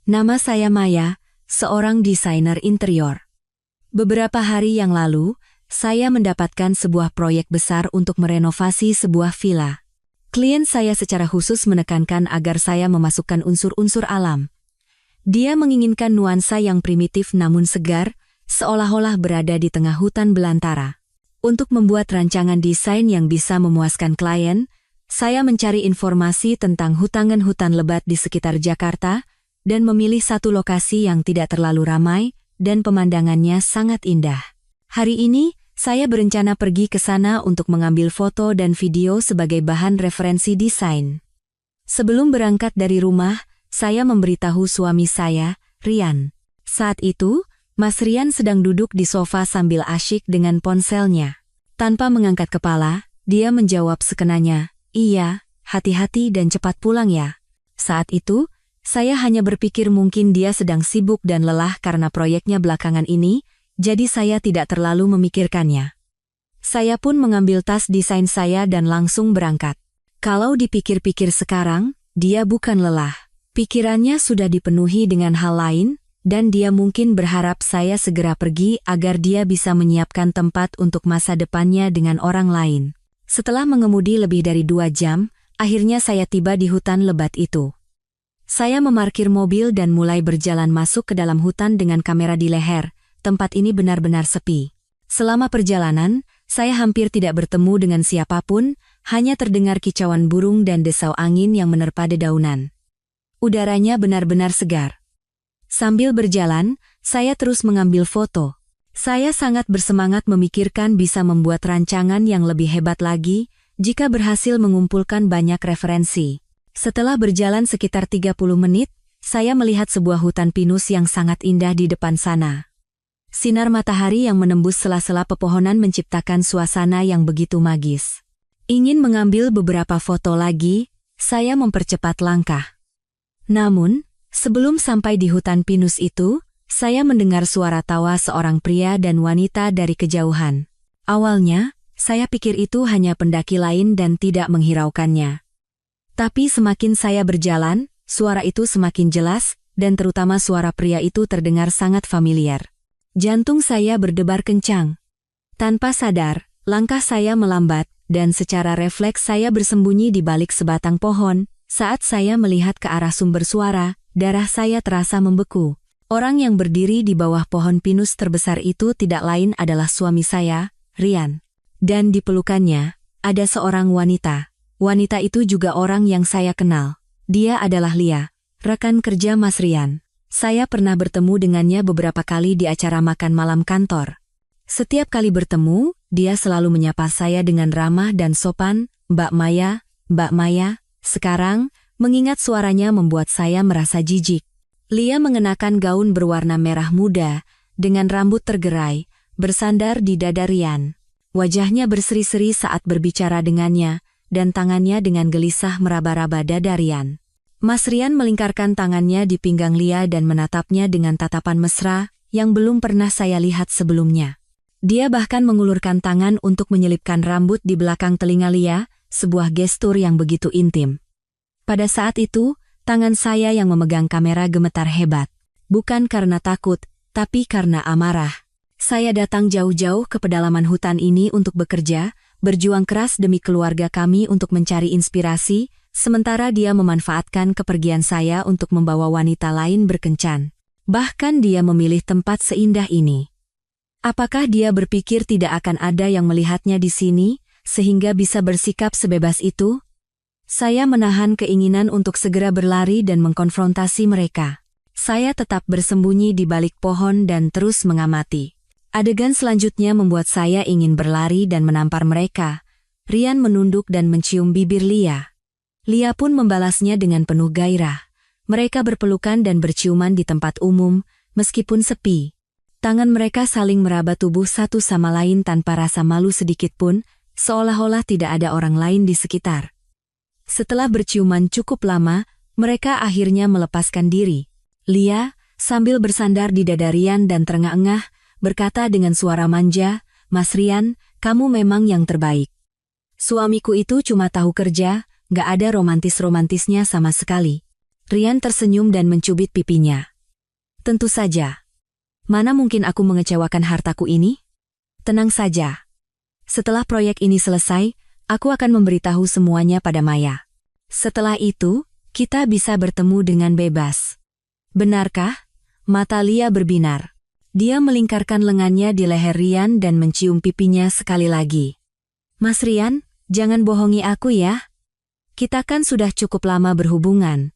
Nama saya Maya, seorang desainer interior. Beberapa hari yang lalu, saya mendapatkan sebuah proyek besar untuk merenovasi sebuah villa. Klien saya secara khusus menekankan agar saya memasukkan unsur-unsur alam. Dia menginginkan nuansa yang primitif namun segar, seolah-olah berada di tengah hutan belantara. Untuk membuat rancangan desain yang bisa memuaskan klien, saya mencari informasi tentang hutan lebat di sekitar Jakarta dan memilih satu lokasi yang tidak terlalu ramai dan pemandangannya sangat indah. Hari ini, saya berencana pergi ke sana untuk mengambil foto dan video sebagai bahan referensi desain. Sebelum berangkat dari rumah, saya memberitahu suami saya, Rian. Saat itu, Mas Rian sedang duduk di sofa sambil asyik dengan ponselnya. Tanpa mengangkat kepala, dia menjawab sekenanya, "Iya, hati-hati dan cepat pulang ya." Saat itu, saya hanya berpikir mungkin dia sedang sibuk dan lelah karena proyeknya belakangan ini, jadi saya tidak terlalu memikirkannya. Saya pun mengambil tas desain saya dan langsung berangkat. Kalau dipikir-pikir sekarang, dia bukan lelah. Pikirannya sudah dipenuhi dengan hal lain, dan dia mungkin berharap saya segera pergi agar dia bisa menyiapkan tempat untuk masa depannya dengan orang lain. Setelah mengemudi lebih dari 2 jam, akhirnya saya tiba di hutan lebat itu. Saya memarkir mobil dan mulai berjalan masuk ke dalam hutan dengan kamera di leher. Tempat ini benar-benar sepi. Selama perjalanan, saya hampir tidak bertemu dengan siapapun, hanya terdengar kicauan burung dan desau angin yang menerpa dedaunan. Udaranya benar-benar segar. Sambil berjalan, saya terus mengambil foto. Saya sangat bersemangat memikirkan bisa membuat rancangan yang lebih hebat lagi jika berhasil mengumpulkan banyak referensi. Setelah berjalan sekitar 30 menit, saya melihat sebuah hutan pinus yang sangat indah di depan sana. Sinar matahari yang menembus sela-sela pepohonan menciptakan suasana yang begitu magis. Ingin mengambil beberapa foto lagi, saya mempercepat langkah. Namun, sebelum sampai di hutan pinus itu, saya mendengar suara tawa seorang pria dan wanita dari kejauhan. Awalnya, saya pikir itu hanya pendaki lain dan tidak menghiraukannya. Tapi semakin saya berjalan, suara itu semakin jelas, dan terutama suara pria itu terdengar sangat familiar. Jantung saya berdebar kencang. Tanpa sadar, langkah saya melambat, dan secara refleks saya bersembunyi di balik sebatang pohon. Saat saya melihat ke arah sumber suara, darah saya terasa membeku. Orang yang berdiri di bawah pohon pinus terbesar itu tidak lain adalah suami saya, Rian. Dan di pelukannya, ada seorang wanita. Wanita itu juga orang yang saya kenal. Dia adalah Lia, rekan kerja Mas Rian. Saya pernah bertemu dengannya beberapa kali di acara makan malam kantor. Setiap kali bertemu, dia selalu menyapa saya dengan ramah dan sopan, "Mbak Maya, Mbak Maya." Sekarang, mengingat suaranya membuat saya merasa jijik. Lia mengenakan gaun berwarna merah muda, dengan rambut tergerai, bersandar di dada Rian. Wajahnya berseri-seri saat berbicara dengannya, dan tangannya dengan gelisah meraba-raba dada Rian. Mas Rian melingkarkan tangannya di pinggang Lia dan menatapnya dengan tatapan mesra, yang belum pernah saya lihat sebelumnya. Dia bahkan mengulurkan tangan untuk menyelipkan rambut di belakang telinga Lia, sebuah gestur yang begitu intim. Pada saat itu, tangan saya yang memegang kamera gemetar hebat. Bukan karena takut, tapi karena amarah. Saya datang jauh-jauh ke pedalaman hutan ini untuk bekerja, berjuang keras demi keluarga kami untuk mencari inspirasi, sementara dia memanfaatkan kepergian saya untuk membawa wanita lain berkencan. Bahkan dia memilih tempat seindah ini. Apakah dia berpikir tidak akan ada yang melihatnya di sini, sehingga bisa bersikap sebebas itu? Saya menahan keinginan untuk segera berlari dan mengkonfrontasi mereka. Saya tetap bersembunyi di balik pohon dan terus mengamati. Adegan selanjutnya membuat saya ingin berlari dan menampar mereka. Rian menunduk dan mencium bibir Lia. Lia pun membalasnya dengan penuh gairah. Mereka berpelukan dan berciuman di tempat umum, meskipun sepi. Tangan mereka saling meraba tubuh satu sama lain tanpa rasa malu sedikitpun, seolah-olah tidak ada orang lain di sekitar. Setelah berciuman cukup lama, mereka akhirnya melepaskan diri. Lia, sambil bersandar di dada Rian dan terengah-engah, berkata dengan suara manja, "Mas Rian, kamu memang yang terbaik. Suamiku itu cuma tahu kerja, gak ada romantis-romantisnya sama sekali." Rian tersenyum dan mencubit pipinya. Tentu saja. Mana mungkin aku mengecewakan hartaku ini? Tenang saja. Setelah proyek ini selesai, aku akan memberitahu semuanya pada Maya. Setelah itu, kita bisa bertemu dengan bebas. Benarkah? Mata Lia berbinar. Dia melingkarkan lengannya di leher Rian dan mencium pipinya sekali lagi. Mas Rian, jangan bohongi aku ya. Kita kan sudah cukup lama berhubungan.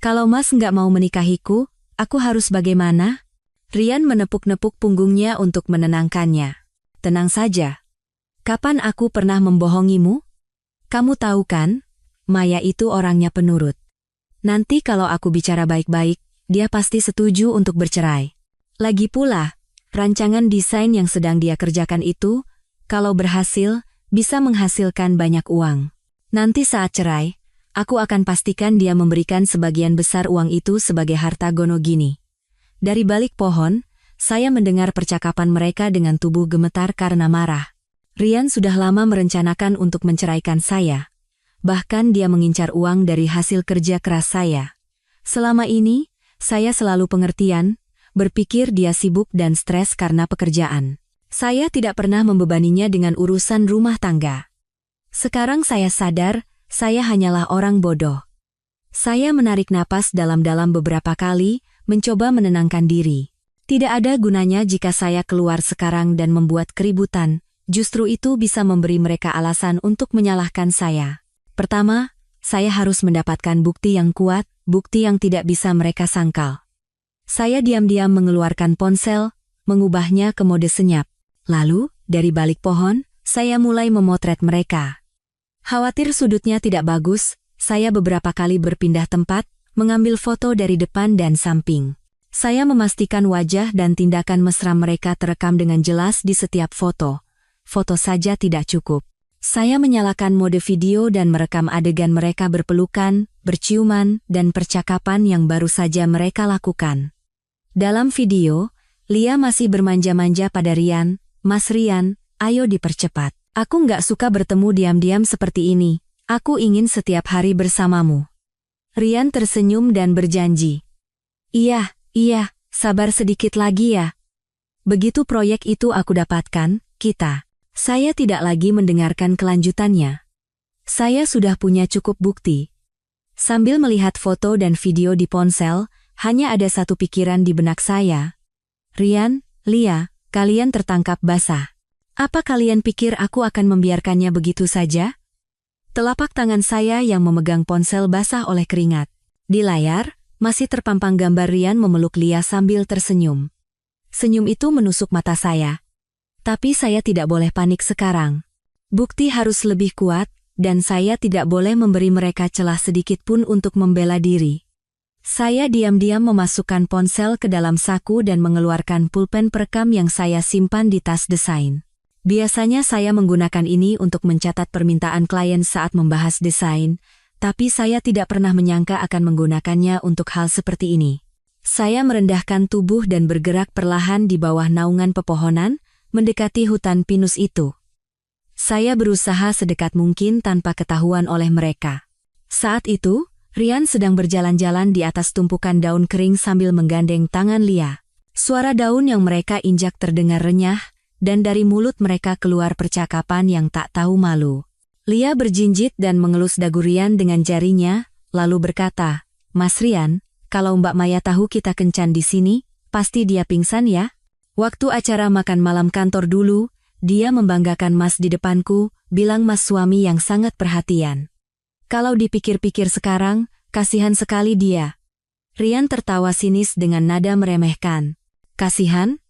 Kalau Mas nggak mau menikahiku, aku harus bagaimana? Rian menepuk-nepuk punggungnya untuk menenangkannya. Tenang saja. Kapan aku pernah membohongimu? Kamu tahu kan, Maya itu orangnya penurut. Nanti kalau aku bicara baik-baik, dia pasti setuju untuk bercerai. Lagi pula, rancangan desain yang sedang dia kerjakan itu, kalau berhasil, bisa menghasilkan banyak uang. Nanti saat cerai, aku akan pastikan dia memberikan sebagian besar uang itu sebagai harta Gonogini. Dari balik pohon, saya mendengar percakapan mereka dengan tubuh gemetar karena marah. Rian sudah lama merencanakan untuk menceraikan saya. Bahkan dia mengincar uang dari hasil kerja keras saya. Selama ini, saya selalu pengertian, berpikir dia sibuk dan stres karena pekerjaan. Saya tidak pernah membebaninya dengan urusan rumah tangga. Sekarang saya sadar, saya hanyalah orang bodoh. Saya menarik napas dalam-dalam beberapa kali, mencoba menenangkan diri. Tidak ada gunanya jika saya keluar sekarang dan membuat keributan, justru itu bisa memberi mereka alasan untuk menyalahkan saya. Pertama, saya harus mendapatkan bukti yang kuat, bukti yang tidak bisa mereka sangkal. Saya diam-diam mengeluarkan ponsel, mengubahnya ke mode senyap. Lalu, dari balik pohon, saya mulai memotret mereka. Khawatir sudutnya tidak bagus, saya beberapa kali berpindah tempat, mengambil foto dari depan dan samping. Saya memastikan wajah dan tindakan mesra mereka terekam dengan jelas di setiap foto. Foto saja tidak cukup. Saya menyalakan mode video dan merekam adegan mereka berpelukan, berciuman, dan percakapan yang baru saja mereka lakukan. Dalam video, Lia masih bermanja-manja pada Rian. Mas Rian, ayo dipercepat. Aku nggak suka bertemu diam-diam seperti ini. Aku ingin setiap hari bersamamu. Rian tersenyum dan berjanji. Iya, sabar sedikit lagi ya. Begitu proyek itu aku dapatkan, saya tidak lagi mendengarkan kelanjutannya. Saya sudah punya cukup bukti. Sambil melihat foto dan video di ponsel, hanya ada satu pikiran di benak saya. Rian, Lia, kalian tertangkap basah. Apa kalian pikir aku akan membiarkannya begitu saja? Telapak tangan saya yang memegang ponsel basah oleh keringat. Di layar, masih terpampang gambar Rian memeluk Lia sambil tersenyum. Senyum itu menusuk mata saya. Tapi saya tidak boleh panik sekarang. Bukti harus lebih kuat, dan saya tidak boleh memberi mereka celah sedikit pun untuk membela diri. Saya diam-diam memasukkan ponsel ke dalam saku dan mengeluarkan pulpen perekam yang saya simpan di tas desain. Biasanya saya menggunakan ini untuk mencatat permintaan klien saat membahas desain, tapi saya tidak pernah menyangka akan menggunakannya untuk hal seperti ini. Saya merendahkan tubuh dan bergerak perlahan di bawah naungan pepohonan, mendekati hutan pinus itu. Saya berusaha sedekat mungkin tanpa ketahuan oleh mereka. Saat itu, Rian sedang berjalan-jalan di atas tumpukan daun kering sambil menggandeng tangan Lia. Suara daun yang mereka injak terdengar renyah, dan dari mulut mereka keluar percakapan yang tak tahu malu. Lia berjinjit dan mengelus dagu Rian dengan jarinya, lalu berkata, Mas Rian, kalau Mbak Maya tahu kita kencan di sini, pasti dia pingsan ya? Waktu acara makan malam kantor dulu, dia membanggakan Mas di depanku, bilang Mas suami yang sangat perhatian. Kalau dipikir-pikir sekarang, kasihan sekali dia. Rian tertawa sinis dengan nada meremehkan. Kasihan?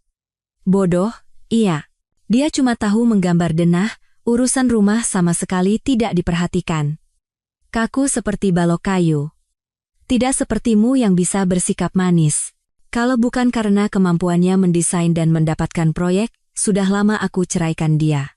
Bodoh? Iya. Dia cuma tahu menggambar denah, urusan rumah sama sekali tidak diperhatikan. Kaku seperti balok kayu. Tidak sepertimu yang bisa bersikap manis. Kalau bukan karena kemampuannya mendesain dan mendapatkan proyek, sudah lama aku ceraikan dia.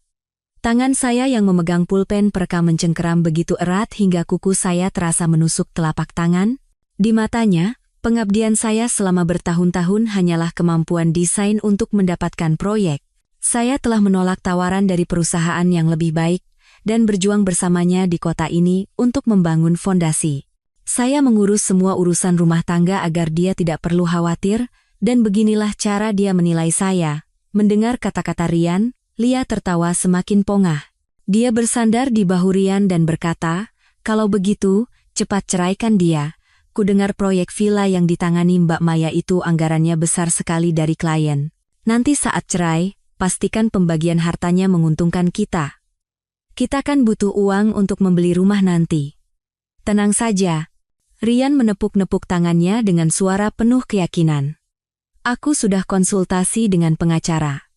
Tangan saya yang memegang pulpen perekam mencengkeram begitu erat hingga kuku saya terasa menusuk telapak tangan. Di matanya, pengabdian saya selama bertahun-tahun hanyalah kemampuan desain untuk mendapatkan proyek. Saya telah menolak tawaran dari perusahaan yang lebih baik dan berjuang bersamanya di kota ini untuk membangun fondasi. Saya mengurus semua urusan rumah tangga agar dia tidak perlu khawatir, dan beginilah cara dia menilai saya. Mendengar kata-kata Rian, Lia tertawa semakin pongah. Dia bersandar di bahu Rian dan berkata, "Kalau begitu, cepat ceraikan dia. Kudengar proyek villa yang ditangani Mbak Maya itu anggarannya besar sekali dari klien. Nanti saat cerai, pastikan pembagian hartanya menguntungkan kita. Kita kan butuh uang untuk membeli rumah nanti." "Tenang saja." Rian menepuk-nepuk tangannya dengan suara penuh keyakinan. "Aku sudah konsultasi dengan pengacara.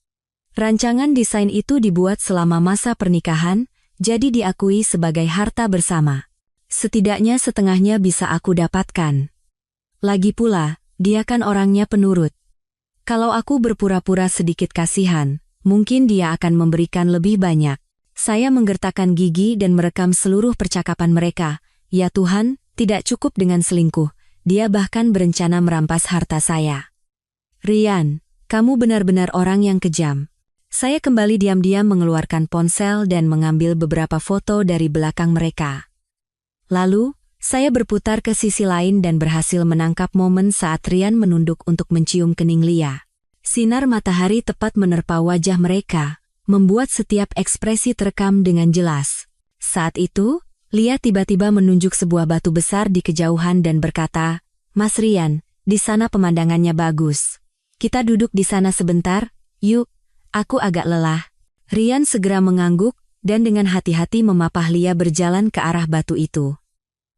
Rancangan desain itu dibuat selama masa pernikahan, jadi diakui sebagai harta bersama. Setidaknya setengahnya bisa aku dapatkan. Lagi pula, dia kan orangnya penurut. Kalau aku berpura-pura sedikit kasihan, mungkin dia akan memberikan lebih banyak." Saya menggertakkan gigi dan merekam seluruh percakapan mereka. Ya Tuhan, tidak cukup dengan selingkuh, dia bahkan berencana merampas harta saya. "Rian, kamu benar-benar orang yang kejam." Saya kembali diam-diam mengeluarkan ponsel dan mengambil beberapa foto dari belakang mereka. Lalu, saya berputar ke sisi lain dan berhasil menangkap momen saat Rian menunduk untuk mencium kening Lia. Sinar matahari tepat menerpa wajah mereka, membuat setiap ekspresi terekam dengan jelas. Saat itu, Lia tiba-tiba menunjuk sebuah batu besar di kejauhan dan berkata, "Mas Rian, di sana pemandangannya bagus. Kita duduk di sana sebentar, yuk. Aku agak lelah." Rian segera mengangguk dan dengan hati-hati memapah Lia berjalan ke arah batu itu.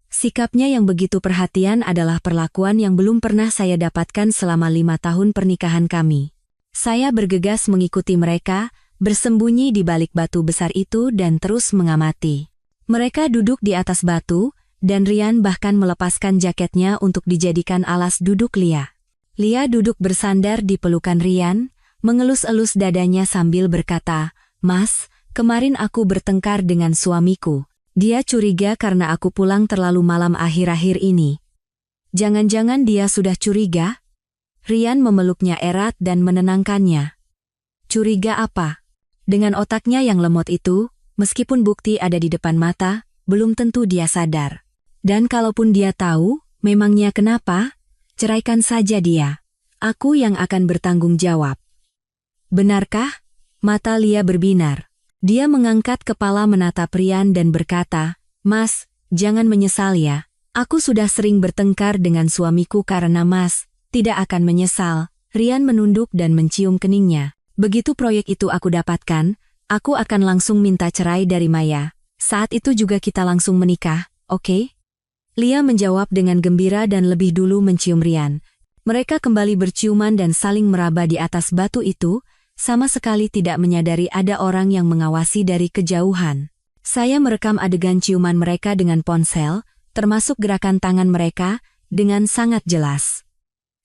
Sikapnya yang begitu perhatian adalah perlakuan yang belum pernah saya dapatkan selama 5 tahun pernikahan kami. Saya bergegas mengikuti mereka, bersembunyi di balik batu besar itu dan terus mengamati. Mereka duduk di atas batu, dan Rian bahkan melepaskan jaketnya untuk dijadikan alas duduk Lia. Lia duduk bersandar di pelukan Rian, mengelus-elus dadanya sambil berkata, "Mas, kemarin aku bertengkar dengan suamiku. Dia curiga karena aku pulang terlalu malam akhir-akhir ini." "Jangan-jangan dia sudah curiga?" Rian memeluknya erat dan menenangkannya. "Curiga apa?" Dengan otaknya yang lemot itu, meskipun bukti ada di depan mata, belum tentu dia sadar. Dan kalaupun dia tahu, memangnya kenapa? Ceraikan saja dia. Aku yang akan bertanggung jawab. "Benarkah?" Mata Lia berbinar. Dia mengangkat kepala menatap Rian dan berkata, "Mas, jangan menyesal ya. Aku sudah sering bertengkar dengan suamiku karena Mas tidak akan menyesal." Rian menunduk dan mencium keningnya. "Begitu proyek itu aku dapatkan, aku akan langsung minta cerai dari Maya. Saat itu juga kita langsung menikah, oke?" Lia menjawab dengan gembira dan lebih dulu mencium Rian. Mereka kembali berciuman dan saling meraba di atas batu itu, sama sekali tidak menyadari ada orang yang mengawasi dari kejauhan. Saya merekam adegan ciuman mereka dengan ponsel, termasuk gerakan tangan mereka, dengan sangat jelas.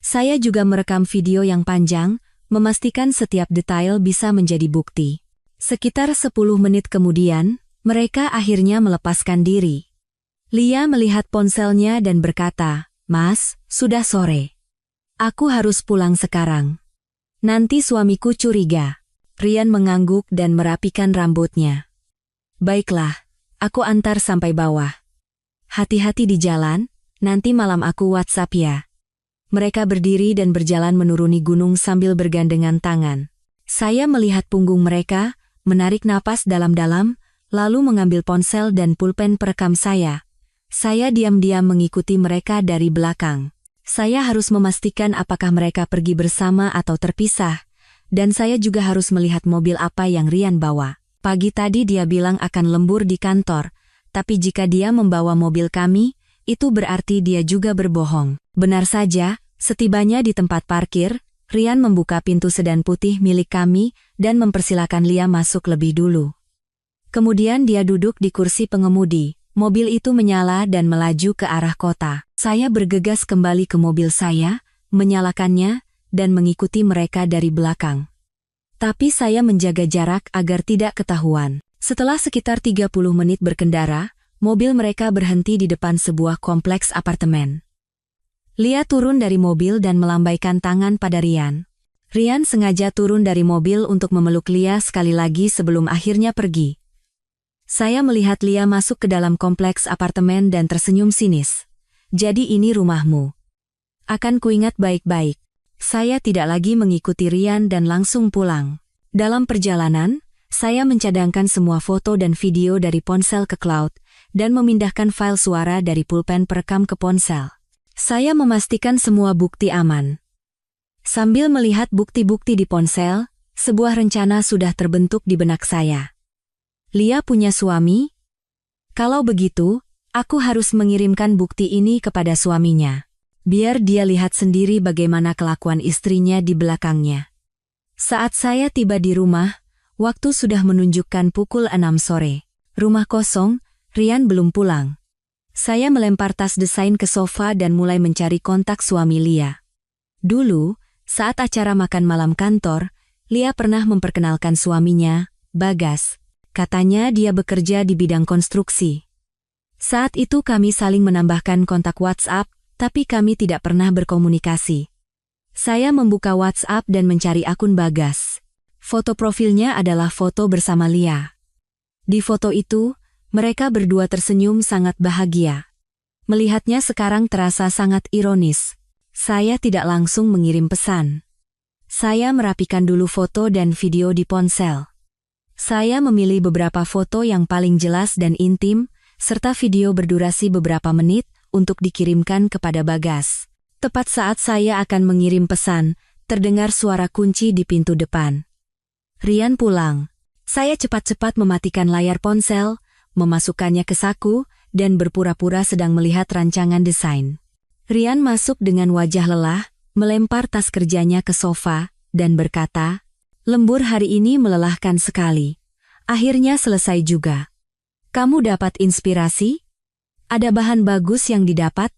Saya juga merekam video yang panjang, memastikan setiap detail bisa menjadi bukti. Sekitar 10 menit kemudian, mereka akhirnya melepaskan diri. Lia melihat ponselnya dan berkata, "Mas, sudah sore. Aku harus pulang sekarang. Nanti suamiku curiga." Rian mengangguk dan merapikan rambutnya. "Baiklah, aku antar sampai bawah. Hati-hati di jalan, nanti malam aku WhatsApp ya." Mereka berdiri dan berjalan menuruni gunung sambil bergandengan tangan. Saya melihat punggung mereka, menarik napas dalam-dalam, lalu mengambil ponsel dan pulpen perekam saya. Saya diam-diam mengikuti mereka dari belakang. Saya harus memastikan apakah mereka pergi bersama atau terpisah, dan saya juga harus melihat mobil apa yang Rian bawa. Pagi tadi dia bilang akan lembur di kantor, tapi jika dia membawa mobil kami, itu berarti dia juga berbohong. Benar saja, setibanya di tempat parkir, Rian membuka pintu sedan putih milik kami dan mempersilakan Lia masuk lebih dulu. Kemudian dia duduk di kursi pengemudi. Mobil itu menyala dan melaju ke arah kota. Saya bergegas kembali ke mobil saya, menyalakannya, dan mengikuti mereka dari belakang. Tapi saya menjaga jarak agar tidak ketahuan. Setelah sekitar 30 menit berkendara, mobil mereka berhenti di depan sebuah kompleks apartemen. Lia turun dari mobil dan melambaikan tangan pada Rian. Rian sengaja turun dari mobil untuk memeluk Lia sekali lagi sebelum akhirnya pergi. Saya melihat Lia masuk ke dalam kompleks apartemen dan tersenyum sinis. jadi ini rumahmu. Akan kuingat baik-baik. Saya tidak lagi mengikuti Rian dan langsung pulang. Dalam perjalanan, saya mencadangkan semua foto dan video dari ponsel ke cloud, dan memindahkan file suara dari pulpen perekam ke ponsel. Saya memastikan semua bukti aman. Sambil melihat bukti-bukti di ponsel, sebuah rencana sudah terbentuk di benak saya. Lia punya suami? Kalau begitu, aku harus mengirimkan bukti ini kepada suaminya. Biar dia lihat sendiri bagaimana kelakuan istrinya di belakangnya. Saat saya tiba di rumah, waktu sudah menunjukkan pukul 6 sore. Rumah kosong, Rian belum pulang. Saya melempar tas desain ke sofa dan mulai mencari kontak suami Lia. Dulu, saat acara makan malam kantor, Lia pernah memperkenalkan suaminya, Bagas. Katanya dia bekerja di bidang konstruksi. Saat itu kami saling menambahkan kontak WhatsApp, tapi kami tidak pernah berkomunikasi. Saya membuka WhatsApp dan mencari akun Bagas. Foto profilnya adalah foto bersama Lia. Di foto itu, mereka berdua tersenyum sangat bahagia. Melihatnya sekarang terasa sangat ironis. Saya tidak langsung mengirim pesan. Saya merapikan dulu foto dan video di ponsel. Saya memilih beberapa foto yang paling jelas dan intim, serta video berdurasi beberapa menit, untuk dikirimkan kepada Bagas. Tepat saat saya akan mengirim pesan, terdengar suara kunci di pintu depan. Rian pulang. Saya cepat-cepat mematikan layar ponsel, memasukkannya ke saku, dan berpura-pura sedang melihat rancangan desain. Rian masuk dengan wajah lelah, melempar tas kerjanya ke sofa, dan berkata, "Lembur hari ini melelahkan sekali. Akhirnya selesai juga. Kamu dapat inspirasi? Ada bahan bagus yang didapat?"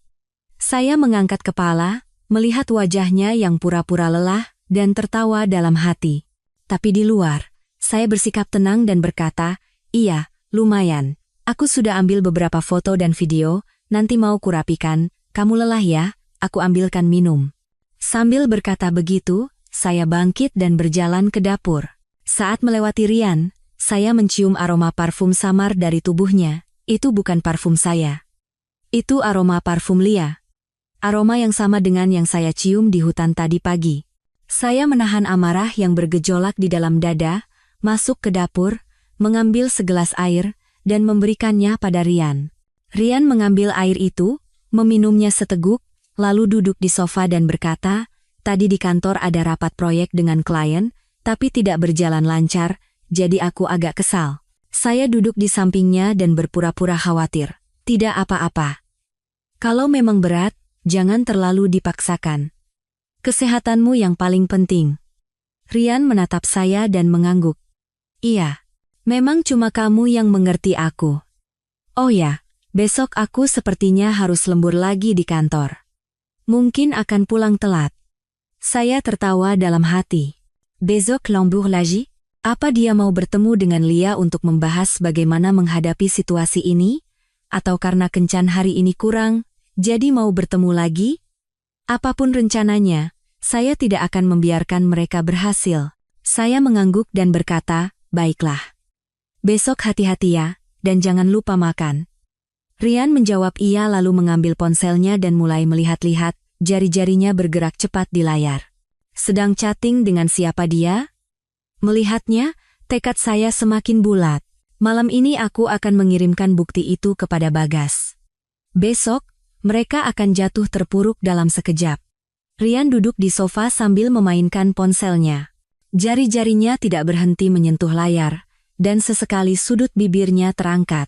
Saya mengangkat kepala, melihat wajahnya yang pura-pura lelah, dan tertawa dalam hati. Tapi di luar, saya bersikap tenang dan berkata, "Iya, lumayan. Aku sudah ambil beberapa foto dan video, nanti mau kurapikan, kamu lelah ya, aku ambilkan minum." Sambil berkata begitu, saya bangkit dan berjalan ke dapur. Saat melewati Rian, saya mencium aroma parfum samar dari tubuhnya. Itu bukan parfum saya. Itu aroma parfum Lia. Aroma yang sama dengan yang saya cium di hutan tadi pagi. Saya menahan amarah yang bergejolak di dalam dada, masuk ke dapur, mengambil segelas air, dan memberikannya pada Rian. Rian mengambil air itu, meminumnya seteguk, lalu duduk di sofa dan berkata, "Tadi di kantor ada rapat proyek dengan klien, tapi tidak berjalan lancar, jadi aku agak kesal." Saya duduk di sampingnya dan berpura-pura khawatir. "Tidak apa-apa. Kalau memang berat, jangan terlalu dipaksakan. Kesehatanmu yang paling penting." Rian menatap saya dan mengangguk. "Iya, memang cuma kamu yang mengerti aku. Oh ya, besok aku sepertinya harus lembur lagi di kantor. Mungkin akan pulang telat." Saya tertawa dalam hati. "Besok lembur lagi?" Apa dia mau bertemu dengan Lia untuk membahas bagaimana menghadapi situasi ini? Atau karena kencan hari ini kurang, jadi mau bertemu lagi? Apapun rencananya, saya tidak akan membiarkan mereka berhasil. Saya mengangguk dan berkata, "Baiklah. Besok hati-hati ya, dan jangan lupa makan." Rian menjawab iya lalu mengambil ponselnya dan mulai melihat-lihat, jari-jarinya bergerak cepat di layar. Sedang chatting dengan siapa dia? Melihatnya, tekad saya semakin bulat. Malam ini aku akan mengirimkan bukti itu kepada Bagas. Besok, mereka akan jatuh terpuruk dalam sekejap. Rian duduk di sofa sambil memainkan ponselnya. Jari-jarinya tidak berhenti menyentuh layar, dan sesekali sudut bibirnya terangkat.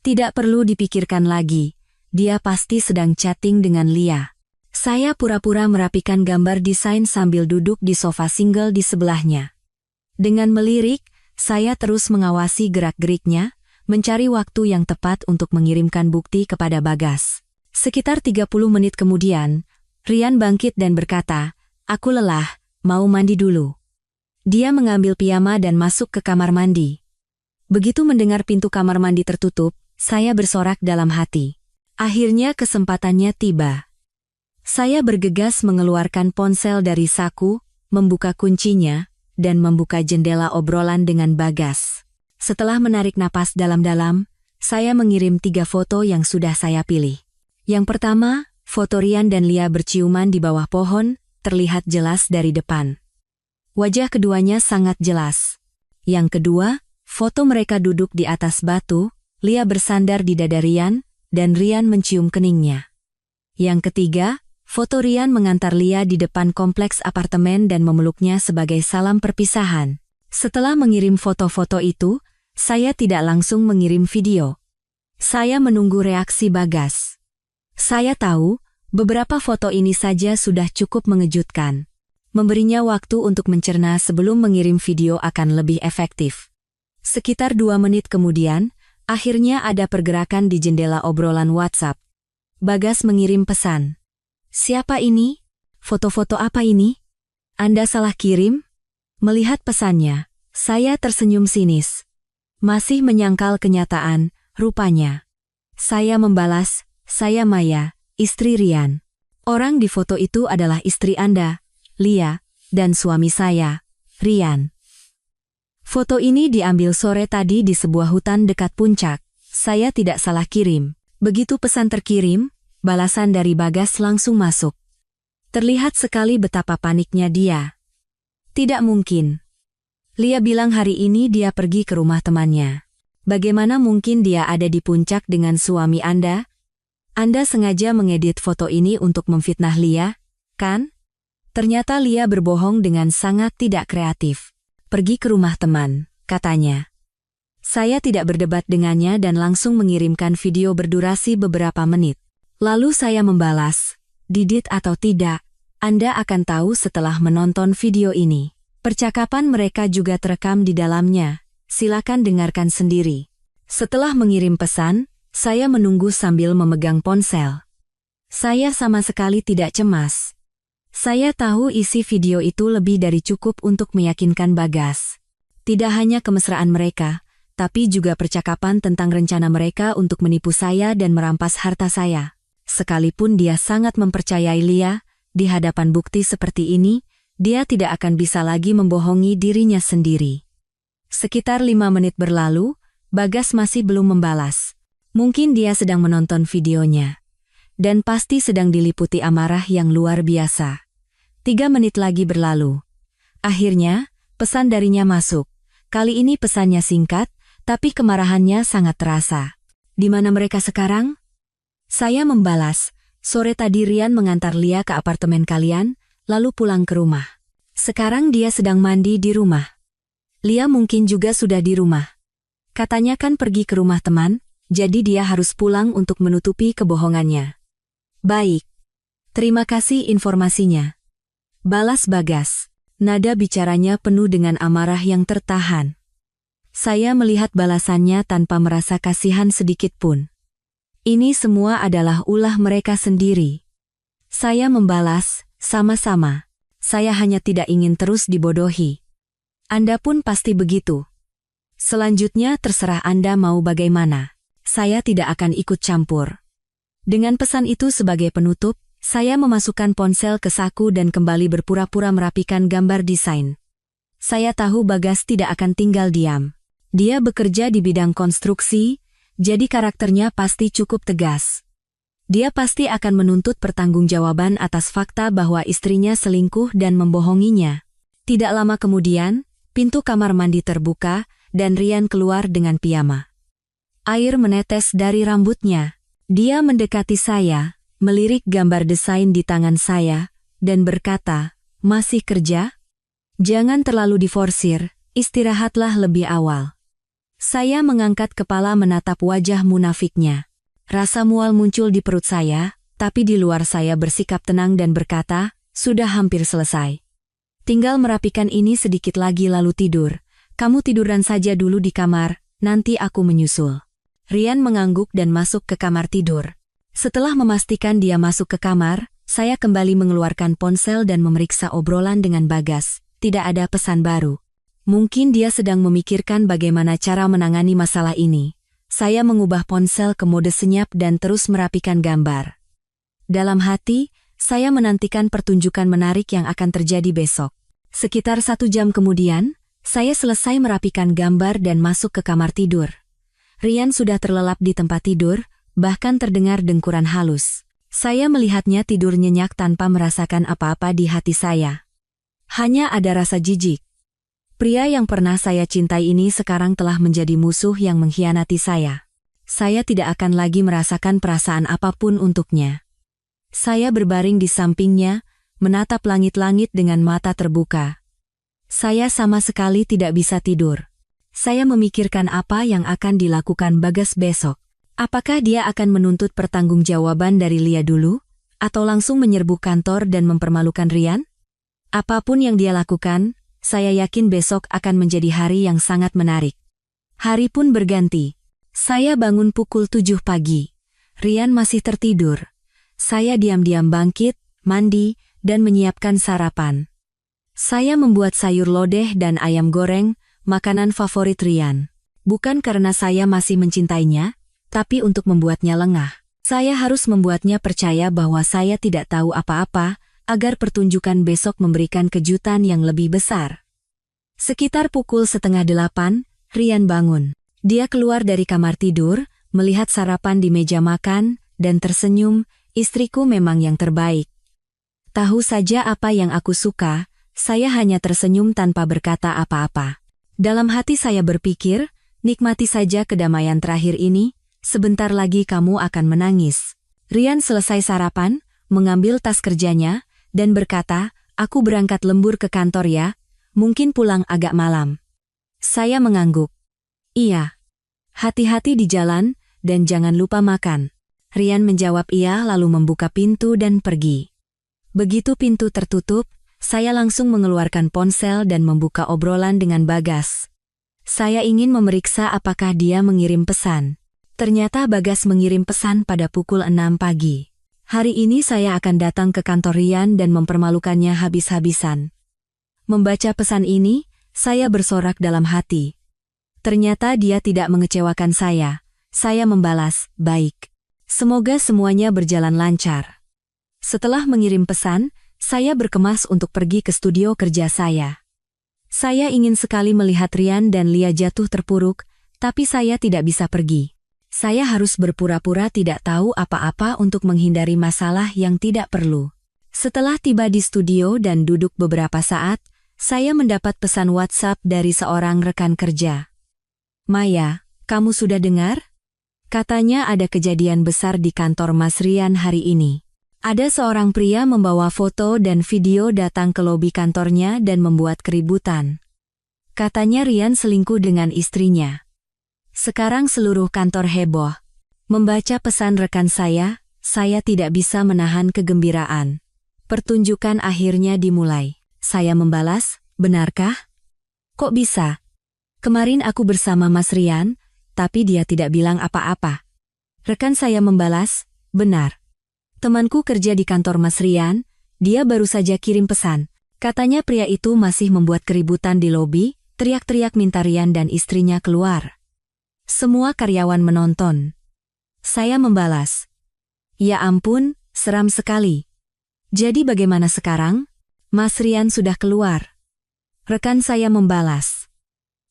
Tidak perlu dipikirkan lagi, dia pasti sedang chatting dengan Lia. Saya pura-pura merapikan gambar desain sambil duduk di sofa single di sebelahnya. Dengan melirik, saya terus mengawasi gerak-geriknya, mencari waktu yang tepat untuk mengirimkan bukti kepada Bagas. Sekitar 30 menit kemudian, Rian bangkit dan berkata, "Aku lelah, mau mandi dulu." Dia mengambil piyama dan masuk ke kamar mandi. Begitu mendengar pintu kamar mandi tertutup, saya bersorak dalam hati. Akhirnya kesempatannya tiba. Saya bergegas mengeluarkan ponsel dari saku, membuka kuncinya, dan membuka jendela obrolan dengan Bagas. Setelah menarik napas dalam-dalam, saya mengirim 3 foto yang sudah saya pilih. Yang pertama, foto Rian dan Lia berciuman di bawah pohon, terlihat jelas dari depan. Wajah keduanya sangat jelas. Yang kedua, foto mereka duduk di atas batu, Lia bersandar di dada Rian, dan Rian mencium keningnya. Yang ketiga, foto Rian mengantar Lia di depan kompleks apartemen dan memeluknya sebagai salam perpisahan. Setelah mengirim foto-foto itu, saya tidak langsung mengirim video. Saya menunggu reaksi Bagas. Saya tahu, beberapa foto ini saja sudah cukup mengejutkan. Memberinya waktu untuk mencerna sebelum mengirim video akan lebih efektif. Sekitar 2 menit kemudian, akhirnya ada pergerakan di jendela obrolan WhatsApp. Bagas mengirim pesan. "Siapa ini? Foto-foto apa ini? Anda salah kirim?" Melihat pesannya, saya tersenyum sinis. Masih menyangkal kenyataan, rupanya. Saya membalas, "Saya Maya, istri Rian. Orang di foto itu adalah istri Anda, Lia, dan suami saya, Rian. Foto ini diambil sore tadi di sebuah hutan dekat puncak. Saya tidak salah kirim." Begitu pesan terkirim, balasan dari Bagas langsung masuk. Terlihat sekali betapa paniknya dia. "Tidak mungkin. Lia bilang hari ini dia pergi ke rumah temannya. Bagaimana mungkin dia ada di puncak dengan suami Anda? Anda sengaja mengedit foto ini untuk memfitnah Lia, kan?" Ternyata Lia berbohong dengan sangat tidak kreatif. "Pergi ke rumah teman," katanya. Saya tidak berdebat dengannya dan langsung mengirimkan video berdurasi beberapa menit. Lalu saya membalas, "Didit atau tidak, Anda akan tahu setelah menonton video ini. Percakapan mereka juga terekam di dalamnya, silakan dengarkan sendiri." Setelah mengirim pesan, saya menunggu sambil memegang ponsel. Saya sama sekali tidak cemas. Saya tahu isi video itu lebih dari cukup untuk meyakinkan Bagas. Tidak hanya kemesraan mereka, tapi juga percakapan tentang rencana mereka untuk menipu saya dan merampas harta saya. Sekalipun dia sangat mempercayai Lia, di hadapan bukti seperti ini, dia tidak akan bisa lagi membohongi dirinya sendiri. Sekitar 5 menit berlalu, Bagas masih belum membalas. Mungkin dia sedang menonton videonya. Dan pasti sedang diliputi amarah yang luar biasa. 3 menit lagi berlalu. Akhirnya, pesan darinya masuk. Kali ini pesannya singkat, tapi kemarahannya sangat terasa. "Di mana mereka sekarang?" Saya membalas, "Sore tadi Rian mengantar Lia ke apartemen kalian, lalu pulang ke rumah. Sekarang dia sedang mandi di rumah. Lia mungkin juga sudah di rumah. Katanya kan pergi ke rumah teman, jadi dia harus pulang untuk menutupi kebohongannya." "Baik. Terima kasih informasinya," balas Bagas. Nada bicaranya penuh dengan amarah yang tertahan. Saya melihat balasannya tanpa merasa kasihan sedikit pun. Ini semua adalah ulah mereka sendiri. Saya membalas, "Sama-sama. Saya hanya tidak ingin terus dibodohi. Anda pun pasti begitu. Selanjutnya terserah Anda mau bagaimana. Saya tidak akan ikut campur." Dengan pesan itu sebagai penutup, saya memasukkan ponsel ke saku dan kembali berpura-pura merapikan gambar desain. Saya tahu Bagas tidak akan tinggal diam. Dia bekerja di bidang konstruksi, jadi karakternya pasti cukup tegas. Dia pasti akan menuntut pertanggungjawaban atas fakta bahwa istrinya selingkuh dan membohonginya. Tidak lama kemudian, pintu kamar mandi terbuka, dan Rian keluar dengan piyama. Air menetes dari rambutnya. Dia mendekati saya, melirik gambar desain di tangan saya, dan berkata, "Masih kerja? Jangan terlalu diforsir, istirahatlah lebih awal." Saya mengangkat kepala menatap wajah munafiknya. Rasa mual muncul di perut saya, tapi di luar saya bersikap tenang dan berkata, "Sudah hampir selesai. Tinggal merapikan ini sedikit lagi lalu tidur. Kamu tiduran saja dulu di kamar, nanti aku menyusul." Rian mengangguk dan masuk ke kamar tidur. Setelah memastikan dia masuk ke kamar, saya kembali mengeluarkan ponsel dan memeriksa obrolan dengan Bagas. Tidak ada pesan baru. Mungkin dia sedang memikirkan bagaimana cara menangani masalah ini. Saya mengubah ponsel ke mode senyap dan terus merapikan gambar. Dalam hati, saya menantikan pertunjukan menarik yang akan terjadi besok. Sekitar 1 jam kemudian, saya selesai merapikan gambar dan masuk ke kamar tidur. Rian sudah terlelap di tempat tidur, bahkan terdengar dengkuran halus. Saya melihatnya tidur nyenyak tanpa merasakan apa-apa di hati saya. Hanya ada rasa jijik. Pria yang pernah saya cintai ini sekarang telah menjadi musuh yang mengkhianati saya. Saya tidak akan lagi merasakan perasaan apapun untuknya. Saya berbaring di sampingnya, menatap langit-langit dengan mata terbuka. Saya sama sekali tidak bisa tidur. Saya memikirkan apa yang akan dilakukan Bagas besok. Apakah dia akan menuntut pertanggungjawaban dari Lia dulu? Atau langsung menyerbu kantor dan mempermalukan Rian? Apapun yang dia lakukan, saya yakin besok akan menjadi hari yang sangat menarik. Hari pun berganti. Saya bangun pukul 7 pagi. Rian masih tertidur. Saya diam-diam bangkit, mandi, dan menyiapkan sarapan. Saya membuat sayur lodeh dan ayam goreng, makanan favorit Rian. Bukan karena saya masih mencintainya, tapi untuk membuatnya lengah. Saya harus membuatnya percaya bahwa saya tidak tahu apa-apa, agar pertunjukan besok memberikan kejutan yang lebih besar. Sekitar pukul 7:30, Rian bangun. Dia keluar dari kamar tidur, melihat sarapan di meja makan, dan tersenyum, istriku memang yang terbaik. Tahu saja apa yang aku suka, saya hanya tersenyum tanpa berkata apa-apa. Dalam hati saya berpikir, nikmati saja kedamaian terakhir ini, sebentar lagi kamu akan menangis. Rian selesai sarapan, mengambil tas kerjanya, dan berkata, aku berangkat lembur ke kantor ya, mungkin pulang agak malam. Saya mengangguk. Iya. Hati-hati di jalan, dan jangan lupa makan. Rian menjawab iya lalu membuka pintu dan pergi. Begitu pintu tertutup, saya langsung mengeluarkan ponsel dan membuka obrolan dengan Bagas. Saya ingin memeriksa apakah dia mengirim pesan. Ternyata Bagas mengirim pesan pada pukul 6 pagi. Hari ini saya akan datang ke kantor Rian dan mempermalukannya habis-habisan. Membaca pesan ini, saya bersorak dalam hati. Ternyata dia tidak mengecewakan saya. Saya membalas, baik. Semoga semuanya berjalan lancar. Setelah mengirim pesan, saya berkemas untuk pergi ke studio kerja saya. Saya ingin sekali melihat Rian dan Lia jatuh terpuruk, tapi saya tidak bisa pergi. Saya harus berpura-pura tidak tahu apa-apa untuk menghindari masalah yang tidak perlu. Setelah tiba di studio dan duduk beberapa saat, saya mendapat pesan WhatsApp dari seorang rekan kerja. Maya, kamu sudah dengar? Katanya ada kejadian besar di kantor Mas Rian hari ini. Ada seorang pria membawa foto dan video datang ke lobi kantornya dan membuat keributan. Katanya Rian selingkuh dengan istrinya. Sekarang seluruh kantor heboh. Membaca pesan rekan saya tidak bisa menahan kegembiraan. Pertunjukan akhirnya dimulai. Saya membalas, benarkah? Kok bisa? Kemarin aku bersama Mas Rian, tapi dia tidak bilang apa-apa. Rekan saya membalas, benar. Temanku kerja di kantor Mas Rian, dia baru saja kirim pesan. Katanya pria itu masih membuat keributan di lobi, teriak-teriak minta Rian dan istrinya keluar. Semua karyawan menonton. Saya membalas, ya ampun, seram sekali. Jadi bagaimana sekarang? Mas Rian sudah keluar. Rekan saya membalas.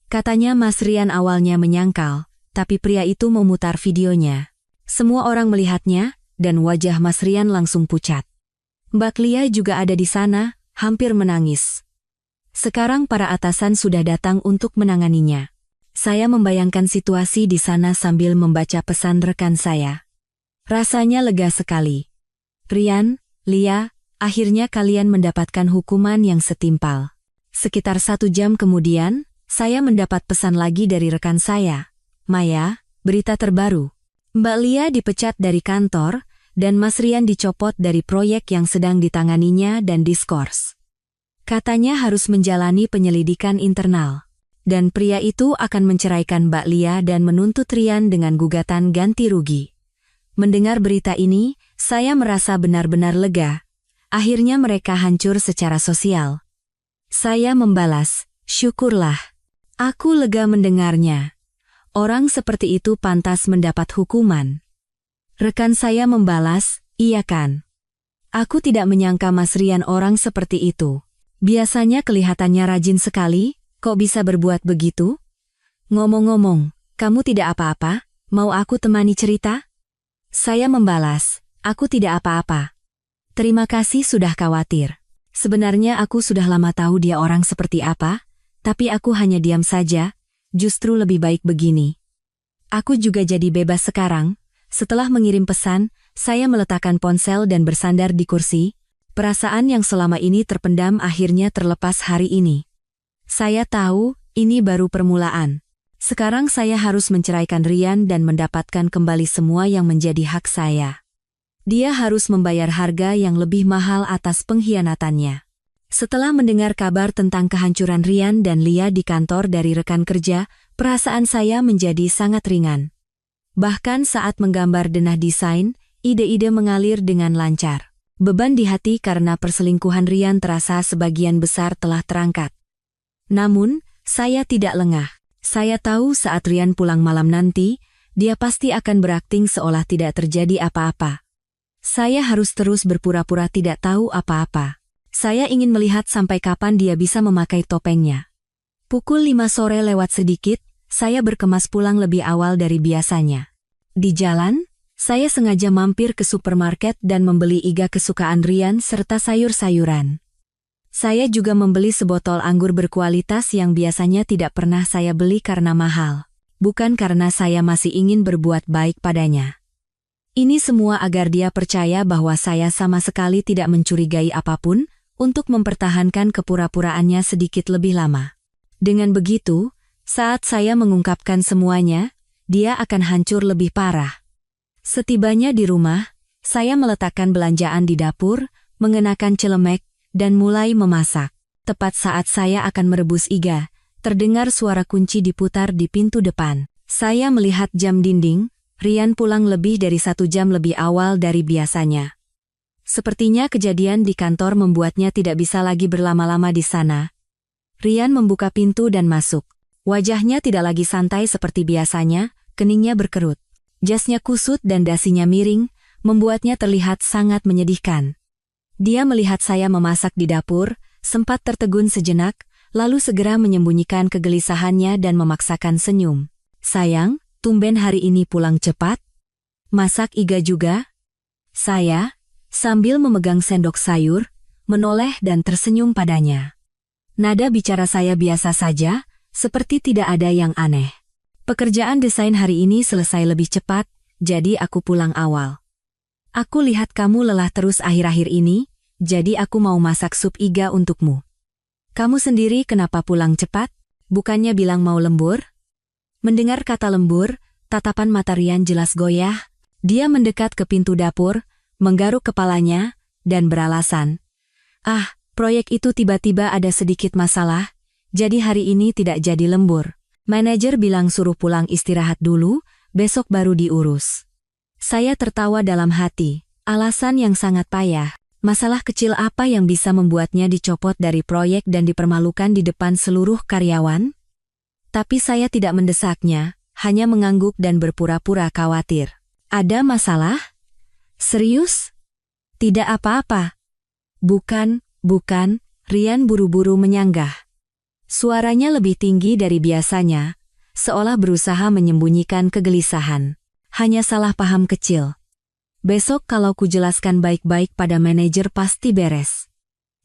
Katanya Mas Rian awalnya menyangkal, tapi pria itu memutar videonya. Semua orang melihatnya, dan wajah Mas Rian langsung pucat. Mbak Lia juga ada di sana, hampir menangis. Sekarang para atasan sudah datang untuk menanganinya. Saya membayangkan situasi di sana sambil membaca pesan rekan saya. Rasanya lega sekali. Rian, Lia, akhirnya kalian mendapatkan hukuman yang setimpal. Sekitar 1 jam kemudian, saya mendapat pesan lagi dari rekan saya. Maya, berita terbaru. Mbak Lia dipecat dari kantor, dan Mas Rian dicopot dari proyek yang sedang ditanganinya dan diskors. Katanya harus menjalani penyelidikan internal. Dan pria itu akan menceraikan Mbak Lia dan menuntut Rian dengan gugatan ganti rugi. Mendengar berita ini, saya merasa benar-benar lega. Akhirnya mereka hancur secara sosial. Saya membalas, syukurlah. Aku lega mendengarnya. Orang seperti itu pantas mendapat hukuman. Rekan saya membalas, iya kan. Aku tidak menyangka Mas Rian orang seperti itu. Biasanya kelihatannya rajin sekali, kok bisa berbuat begitu? Ngomong-ngomong, kamu tidak apa-apa? Mau aku temani cerita? Saya membalas, aku tidak apa-apa. Terima kasih sudah khawatir. Sebenarnya aku sudah lama tahu dia orang seperti apa, tapi aku hanya diam saja, justru lebih baik begini. Aku juga jadi bebas sekarang. Setelah mengirim pesan, saya meletakkan ponsel dan bersandar di kursi. Perasaan yang selama ini terpendam akhirnya terlepas hari ini. Saya tahu, ini baru permulaan. Sekarang saya harus menceraikan Rian dan mendapatkan kembali semua yang menjadi hak saya. Dia harus membayar harga yang lebih mahal atas pengkhianatannya. Setelah mendengar kabar tentang kehancuran Rian dan Lia di kantor dari rekan kerja, perasaan saya menjadi sangat ringan. Bahkan saat menggambar denah desain, ide-ide mengalir dengan lancar. Beban di hati karena perselingkuhan Rian terasa sebagian besar telah terangkat. Namun, saya tidak lengah. Saya tahu saat Rian pulang malam nanti, dia pasti akan berakting seolah tidak terjadi apa-apa. Saya harus terus berpura-pura tidak tahu apa-apa. Saya ingin melihat sampai kapan dia bisa memakai topengnya. Pukul 5 sore lewat sedikit, saya berkemas pulang lebih awal dari biasanya. Di jalan, saya sengaja mampir ke supermarket dan membeli iga kesukaan Rian serta sayur-sayuran. Saya juga membeli sebotol anggur berkualitas yang biasanya tidak pernah saya beli karena mahal. Bukan karena saya masih ingin berbuat baik padanya. Ini semua agar dia percaya bahwa saya sama sekali tidak mencurigai apapun, untuk mempertahankan kepura-puraannya sedikit lebih lama. Dengan begitu, saat saya mengungkapkan semuanya, dia akan hancur lebih parah. Setibanya di rumah, saya meletakkan belanjaan di dapur, mengenakan celemek, dan mulai memasak. Tepat saat saya akan merebus iga, terdengar suara kunci diputar di pintu depan. Saya melihat jam dinding. Rian pulang lebih dari 1 jam lebih awal dari biasanya. Sepertinya kejadian di kantor membuatnya tidak bisa lagi berlama-lama di sana. Rian membuka pintu dan masuk. Wajahnya tidak lagi santai seperti biasanya, keningnya berkerut. Jasnya kusut dan dasinya miring, membuatnya terlihat sangat menyedihkan. Dia melihat saya memasak di dapur, sempat tertegun sejenak, lalu segera menyembunyikan kegelisahannya dan memaksakan senyum. Sayang, tumben hari ini pulang cepat? Masak iga juga? Saya, sambil memegang sendok sayur, menoleh dan tersenyum padanya. Nada bicara saya biasa saja, seperti tidak ada yang aneh. Pekerjaan desain hari ini selesai lebih cepat, jadi aku pulang awal. Aku lihat kamu lelah terus akhir-akhir ini, jadi aku mau masak sup iga untukmu. Kamu sendiri kenapa pulang cepat? Bukannya bilang mau lembur? Mendengar kata lembur, tatapan mata Rian jelas goyah. Dia mendekat ke pintu dapur, menggaruk kepalanya, dan beralasan. Proyek itu tiba-tiba ada sedikit masalah, jadi hari ini tidak jadi lembur. Manajer bilang suruh pulang istirahat dulu, besok baru diurus. Saya tertawa dalam hati, alasan yang sangat payah. Masalah kecil apa yang bisa membuatnya dicopot dari proyek dan dipermalukan di depan seluruh karyawan? Tapi saya tidak mendesaknya, hanya mengangguk dan berpura-pura khawatir. Ada masalah? Serius? Tidak apa-apa. Bukan, Rian buru-buru menyanggah. Suaranya lebih tinggi dari biasanya, seolah berusaha menyembunyikan kegelisahan. Hanya salah paham kecil. Besok kalau kujelaskan baik-baik pada manajer pasti beres.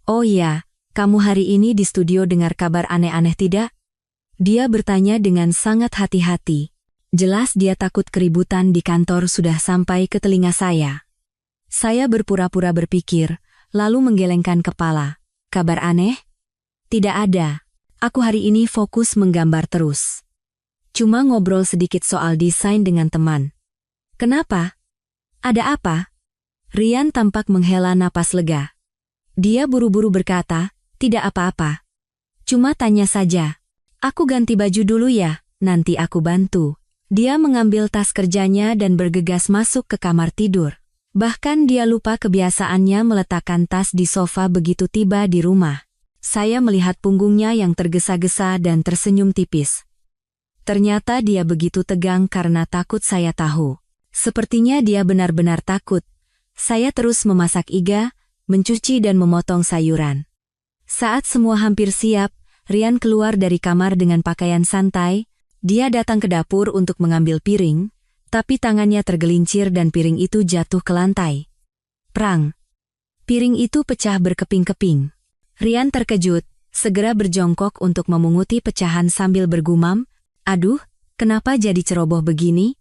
Oh iya, kamu hari ini di studio dengar kabar aneh-aneh tidak? Dia bertanya dengan sangat hati-hati. Jelas dia takut keributan di kantor sudah sampai ke telinga saya. Saya berpura-pura berpikir, lalu menggelengkan kepala. Kabar aneh? Tidak ada. Aku hari ini fokus menggambar terus. Cuma ngobrol sedikit soal desain dengan teman. Kenapa? Ada apa? Rian tampak menghela napas lega. Dia buru-buru berkata, tidak apa-apa. Cuma tanya saja. Aku ganti baju dulu ya, nanti aku bantu. Dia mengambil tas kerjanya dan bergegas masuk ke kamar tidur. Bahkan dia lupa kebiasaannya meletakkan tas di sofa begitu tiba di rumah. Saya melihat punggungnya yang tergesa-gesa dan tersenyum tipis. Ternyata dia begitu tegang karena takut saya tahu. Sepertinya dia benar-benar takut. Saya terus memasak iga, mencuci dan memotong sayuran. Saat semua hampir siap, Rian keluar dari kamar dengan pakaian santai. Dia datang ke dapur untuk mengambil piring, Tapi tangannya tergelincir dan piring itu jatuh ke lantai. Prang! Piring itu pecah berkeping-keping. Rian terkejut, segera berjongkok untuk memunguti pecahan sambil bergumam, "Aduh, kenapa jadi ceroboh begini?"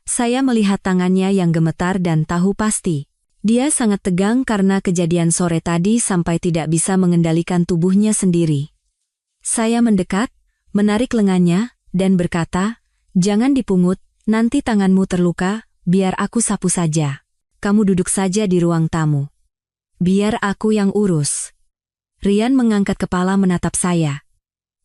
Saya melihat tangannya yang gemetar dan tahu pasti. Dia sangat tegang karena kejadian sore tadi sampai tidak bisa mengendalikan tubuhnya sendiri. Saya mendekat, menarik lengannya, dan berkata, "Jangan dipungut, nanti tanganmu terluka, biar aku sapu saja. Kamu duduk saja di ruang tamu. Biar aku yang urus." Rian mengangkat kepala menatap saya.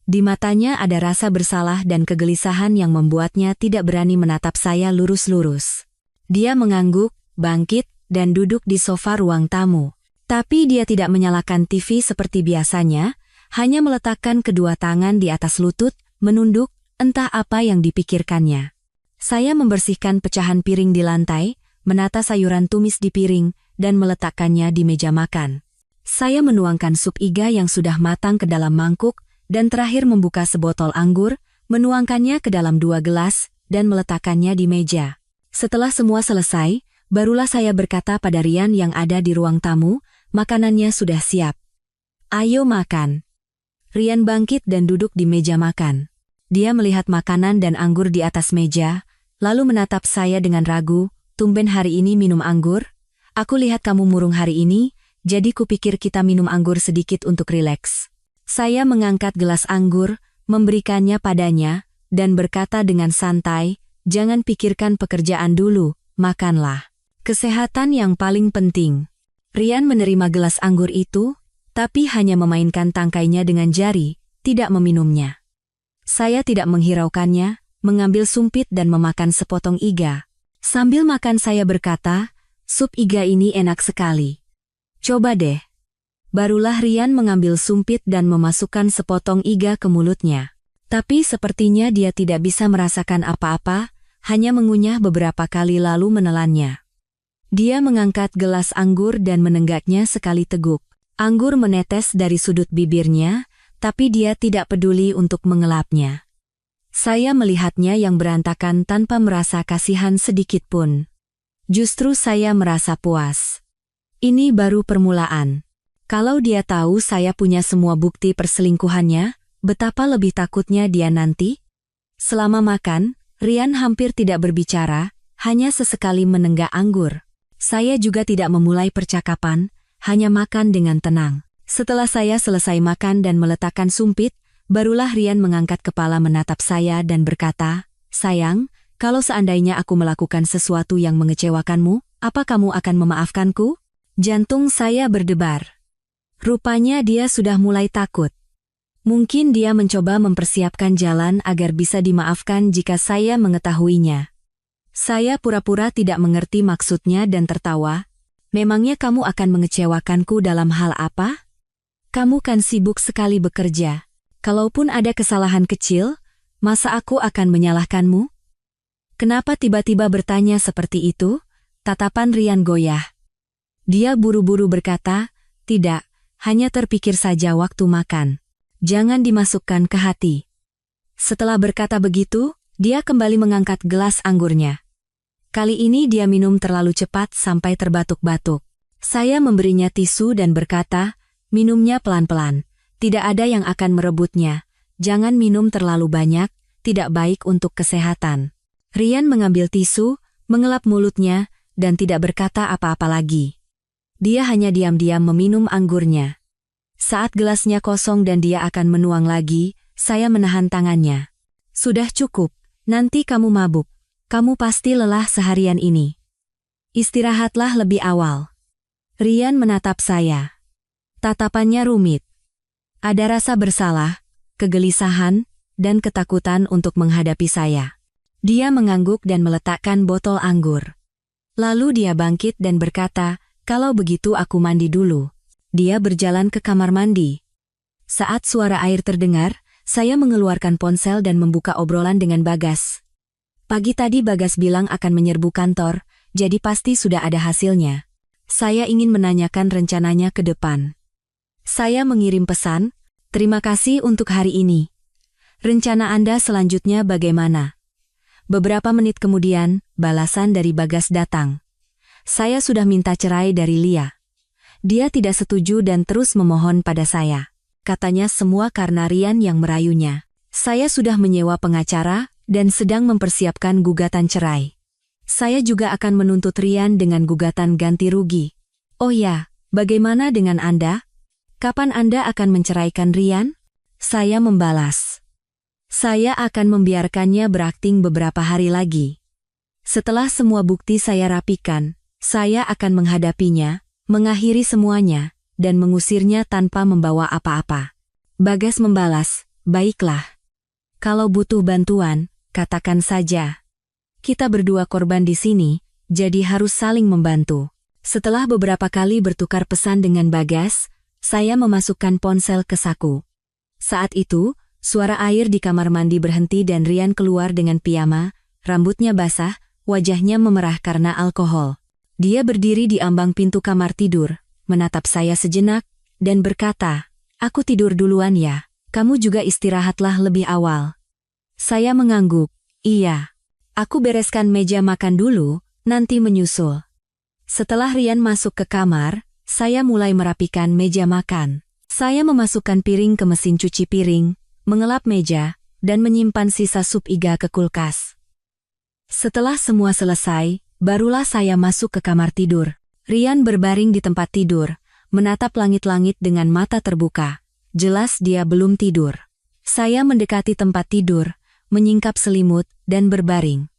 Di matanya ada rasa bersalah dan kegelisahan yang membuatnya tidak berani menatap saya lurus-lurus. Dia mengangguk, bangkit, dan duduk di sofa ruang tamu. Tapi dia tidak menyalakan TV seperti biasanya, hanya meletakkan kedua tangan di atas lutut, menunduk, entah apa yang dipikirkannya. Saya membersihkan pecahan piring di lantai, menata sayuran tumis di piring, dan meletakkannya di meja makan. Saya menuangkan sup iga yang sudah matang ke dalam mangkuk, dan terakhir membuka sebotol anggur, menuangkannya ke dalam 2 gelas, dan meletakkannya di meja. Setelah semua selesai, barulah saya berkata pada Rian yang ada di ruang tamu, "Makanannya sudah siap. Ayo makan." Rian bangkit dan duduk di meja makan. Dia melihat makanan dan anggur di atas meja, lalu menatap saya dengan ragu, "Tumben hari ini minum anggur? Aku lihat kamu murung hari ini, jadi kupikir kita minum anggur sedikit untuk rileks." Saya mengangkat gelas anggur, memberikannya padanya, dan berkata dengan santai, "Jangan pikirkan pekerjaan dulu, makanlah. Kesehatan yang paling penting." Rian menerima gelas anggur itu, tapi hanya memainkan tangkainya dengan jari, tidak meminumnya. Saya tidak menghiraukannya, mengambil sumpit dan memakan sepotong iga. Sambil makan saya berkata, "Sup iga ini enak sekali. Coba deh." Barulah Rian mengambil sumpit dan memasukkan sepotong iga ke mulutnya. Tapi sepertinya dia tidak bisa merasakan apa-apa, hanya mengunyah beberapa kali lalu menelannya. Dia mengangkat gelas anggur dan menenggaknya sekali teguk. Anggur menetes dari sudut bibirnya, tapi dia tidak peduli untuk mengelapnya. Saya melihatnya yang berantakan tanpa merasa kasihan sedikit pun. Justru saya merasa puas. Ini baru permulaan. Kalau dia tahu saya punya semua bukti perselingkuhannya, betapa lebih takutnya dia nanti. Selama makan, Rian hampir tidak berbicara, hanya sesekali menenggak anggur. Saya juga tidak memulai percakapan, hanya makan dengan tenang. Setelah saya selesai makan dan meletakkan sumpit, barulah Rian mengangkat kepala menatap saya dan berkata, "Sayang, kalau seandainya aku melakukan sesuatu yang mengecewakanmu, apa kamu akan memaafkanku?" Jantung saya berdebar. Rupanya dia sudah mulai takut. Mungkin dia mencoba mempersiapkan jalan agar bisa dimaafkan jika saya mengetahuinya. Saya pura-pura tidak mengerti maksudnya dan tertawa. "Memangnya kamu akan mengecewakanku dalam hal apa? Kamu kan sibuk sekali bekerja. Kalaupun ada kesalahan kecil, masa aku akan menyalahkanmu?" Kenapa tiba-tiba bertanya seperti itu? Tatapan Rian goyah. Dia buru-buru berkata, "Tidak, hanya terpikir saja waktu makan. Jangan dimasukkan ke hati." Setelah berkata begitu, dia kembali mengangkat gelas anggurnya. Kali ini dia minum terlalu cepat sampai terbatuk-batuk. Saya memberinya tisu dan berkata, "Minumnya pelan-pelan. Tidak ada yang akan merebutnya. Jangan minum terlalu banyak, tidak baik untuk kesehatan." Rian mengambil tisu, mengelap mulutnya, dan tidak berkata apa-apa lagi. Dia hanya diam-diam meminum anggurnya. Saat gelasnya kosong dan dia akan menuang lagi, saya menahan tangannya. "Sudah cukup, nanti kamu mabuk. Kamu pasti lelah seharian ini. Istirahatlah lebih awal." Rian menatap saya. Tatapannya rumit. Ada rasa bersalah, kegelisahan, dan ketakutan untuk menghadapi saya. Dia mengangguk dan meletakkan botol anggur. Lalu dia bangkit dan berkata, "Kalau begitu aku mandi dulu." Dia berjalan ke kamar mandi. Saat suara air terdengar, saya mengeluarkan ponsel dan membuka obrolan dengan Bagas. Pagi tadi Bagas bilang akan menyerbu kantor, jadi pasti sudah ada hasilnya. Saya ingin menanyakan rencananya ke depan. Saya mengirim pesan, "Terima kasih untuk hari ini. Rencana Anda selanjutnya bagaimana? Beberapa menit kemudian, balasan dari Bagas datang. Saya sudah minta cerai dari Lia. Dia tidak setuju dan terus memohon pada saya. Katanya semua karena Rian yang merayunya. Saya sudah menyewa pengacara dan sedang mempersiapkan gugatan cerai. Saya juga akan menuntut Rian dengan gugatan ganti rugi. Oh ya, bagaimana dengan Anda? Kapan Anda akan menceraikan Rian? Saya membalas. Saya akan membiarkannya berakting beberapa hari lagi. Setelah semua bukti saya rapikan, saya akan menghadapinya, mengakhiri semuanya, dan mengusirnya tanpa membawa apa-apa. Bagas membalas, baiklah. Kalau butuh bantuan, katakan saja. Kita berdua korban di sini, jadi harus saling membantu. Setelah beberapa kali bertukar pesan dengan Bagas, saya memasukkan ponsel ke saku. Saat itu, suara air di kamar mandi berhenti dan Rian keluar dengan piyama, rambutnya basah, wajahnya memerah karena alkohol. Dia berdiri di ambang pintu kamar tidur, menatap saya sejenak, dan berkata, "Aku tidur duluan ya, kamu juga istirahatlah lebih awal." Saya mengangguk, "Iya. Aku bereskan meja makan dulu, nanti menyusul." Setelah Rian masuk ke kamar, saya mulai merapikan meja makan. Saya memasukkan piring ke mesin cuci piring, mengelap meja, dan menyimpan sisa sup iga ke kulkas. Setelah semua selesai, barulah saya masuk ke kamar tidur. Rian berbaring di tempat tidur, menatap langit-langit dengan mata terbuka. Jelas dia belum tidur. Saya mendekati tempat tidur, menyingkap selimut, dan berbaring.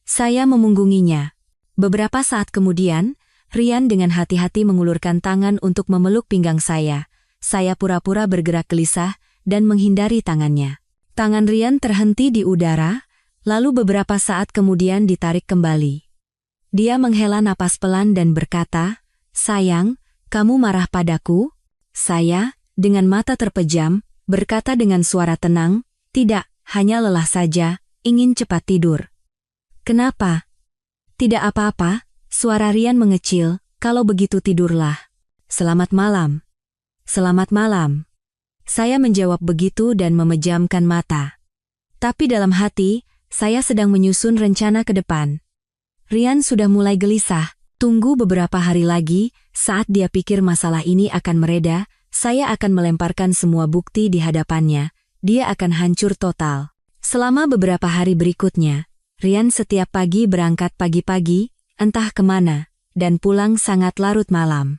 Saya memunggunginya. Beberapa saat kemudian, Rian dengan hati-hati mengulurkan tangan untuk memeluk pinggang saya. Saya pura-pura bergerak gelisah dan menghindari tangannya. Tangan Rian terhenti di udara, lalu beberapa saat kemudian ditarik kembali. Dia menghela napas pelan dan berkata, "Sayang, kamu marah padaku?" Saya, dengan mata terpejam, berkata dengan suara tenang, "Tidak, hanya lelah saja, ingin cepat tidur." "Kenapa?" "Tidak apa-apa," suara Rian mengecil, "kalau begitu tidurlah." "Selamat malam." "Selamat malam." Saya menjawab begitu dan memejamkan mata. Tapi dalam hati, saya sedang menyusun rencana ke depan. Rian sudah mulai gelisah. Tunggu beberapa hari lagi, saat dia pikir masalah ini akan mereda, saya akan melemparkan semua bukti di hadapannya. Dia akan hancur total. Selama beberapa hari berikutnya, Rian setiap pagi berangkat pagi-pagi, entah kemana, dan pulang sangat larut malam.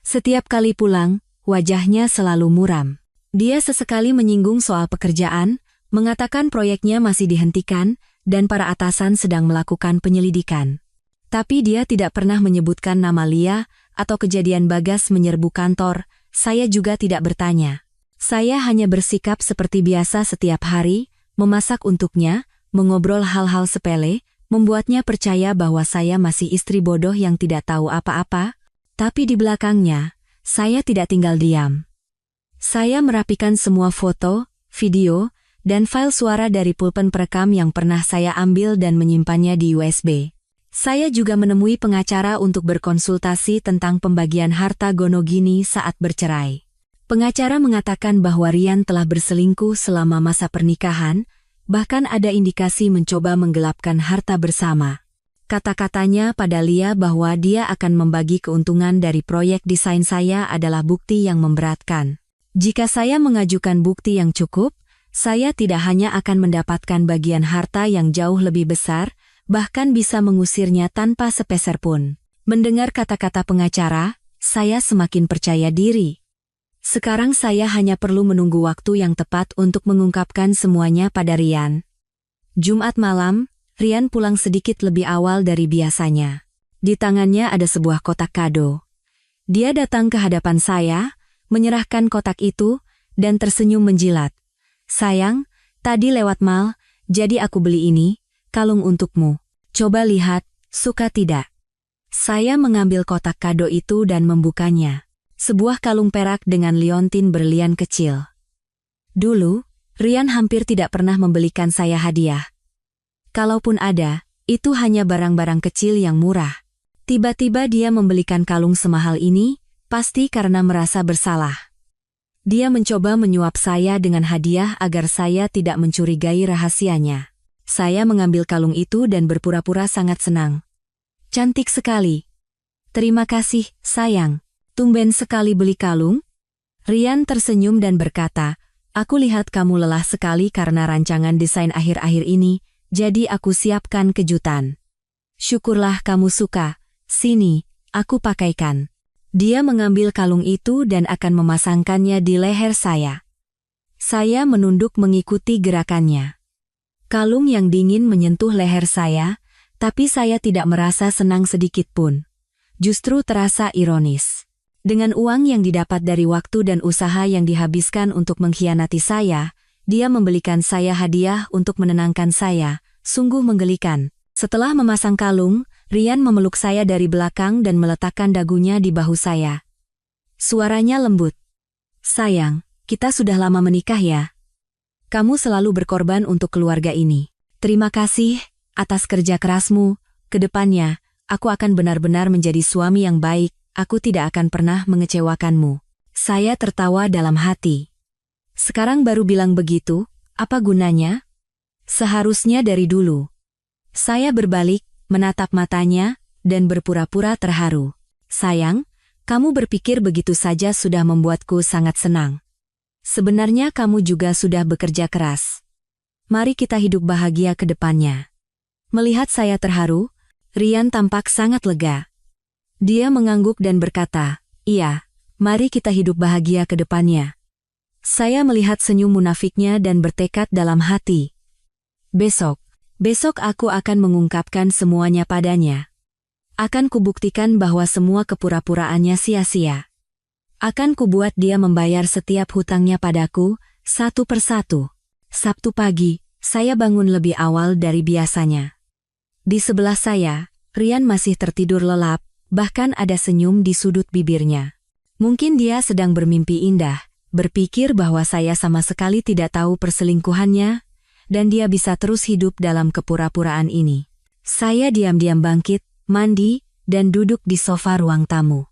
Setiap kali pulang, wajahnya selalu muram. Dia sesekali menyinggung soal pekerjaan, mengatakan proyeknya masih dihentikan, dan para atasan sedang melakukan penyelidikan. Tapi dia tidak pernah menyebutkan nama Lia atau kejadian Bagas menyerbu kantor. Saya juga tidak bertanya. Saya hanya bersikap seperti biasa setiap hari, memasak untuknya, mengobrol hal-hal sepele, membuatnya percaya bahwa saya masih istri bodoh yang tidak tahu apa-apa. Tapi di belakangnya, saya tidak tinggal diam. Saya merapikan semua foto, video, dan file suara dari pulpen perekam yang pernah saya ambil dan menyimpannya di USB. Saya juga menemui pengacara untuk berkonsultasi tentang pembagian harta Gonogini saat bercerai. Pengacara mengatakan bahwa Rian telah berselingkuh selama masa pernikahan, bahkan ada indikasi mencoba menggelapkan harta bersama. Kata-katanya pada Lia bahwa dia akan membagi keuntungan dari proyek desain saya adalah bukti yang memberatkan. Jika saya mengajukan bukti yang cukup, saya tidak hanya akan mendapatkan bagian harta yang jauh lebih besar, bahkan bisa mengusirnya tanpa sepeser pun. Mendengar kata-kata pengacara, saya semakin percaya diri. Sekarang saya hanya perlu menunggu waktu yang tepat untuk mengungkapkan semuanya pada Rian. Jumat malam, Rian pulang sedikit lebih awal dari biasanya. Di tangannya ada sebuah kotak kado. Dia datang ke hadapan saya, menyerahkan kotak itu, dan tersenyum menjilat. "Sayang, tadi lewat mall, jadi aku beli ini, kalung untukmu. Coba lihat, suka tidak?" Saya mengambil kotak kado itu dan membukanya. Sebuah kalung perak dengan liontin berlian kecil. Dulu, Rian hampir tidak pernah membelikan saya hadiah. Kalaupun ada, itu hanya barang-barang kecil yang murah. Tiba-tiba dia membelikan kalung semahal ini, pasti karena merasa bersalah. Dia mencoba menyuap saya dengan hadiah agar saya tidak mencurigai rahasianya. Saya mengambil kalung itu dan berpura-pura sangat senang. Cantik sekali. Terima kasih, sayang. Tumben sekali beli kalung? Rian tersenyum dan berkata, aku lihat kamu lelah sekali karena rancangan desain akhir-akhir ini, jadi aku siapkan kejutan. Syukurlah kamu suka. Sini, aku pakaikan. Dia mengambil kalung itu dan akan memasangkannya di leher saya. Saya menunduk mengikuti gerakannya. Kalung yang dingin menyentuh leher saya, tapi saya tidak merasa senang sedikit pun. Justru terasa ironis. Dengan uang yang didapat dari waktu dan usaha yang dihabiskan untuk mengkhianati saya, dia membelikan saya hadiah untuk menenangkan saya, sungguh menggelikan. Setelah memasang kalung, Rian memeluk saya dari belakang dan meletakkan dagunya di bahu saya. Suaranya lembut. Sayang, kita sudah lama menikah ya. Kamu selalu berkorban untuk keluarga ini. Terima kasih atas kerja kerasmu. Kedepannya, aku akan benar-benar menjadi suami yang baik. Aku tidak akan pernah mengecewakanmu. Saya tertawa dalam hati. Sekarang baru bilang begitu, apa gunanya? Seharusnya dari dulu. Saya berbalik, menatap matanya, dan berpura-pura terharu. Sayang, kamu berpikir begitu saja sudah membuatku sangat senang. Sebenarnya kamu juga sudah bekerja keras. Mari kita hidup bahagia ke depannya. Melihat saya terharu, Rian tampak sangat lega. Dia mengangguk dan berkata, iya, mari kita hidup bahagia ke depannya. Saya melihat senyum munafiknya dan bertekad dalam hati. Besok aku akan mengungkapkan semuanya padanya. Akan kubuktikan bahwa semua kepura-puraannya sia-sia. Akan kubuat dia membayar setiap hutangnya padaku, satu persatu. Sabtu pagi, saya bangun lebih awal dari biasanya. Di sebelah saya, Rian masih tertidur lelap, bahkan ada senyum di sudut bibirnya. Mungkin dia sedang bermimpi indah, berpikir bahwa saya sama sekali tidak tahu perselingkuhannya, dan dia bisa terus hidup dalam kepura-puraan ini. Saya diam-diam bangkit, mandi, dan duduk di sofa ruang tamu.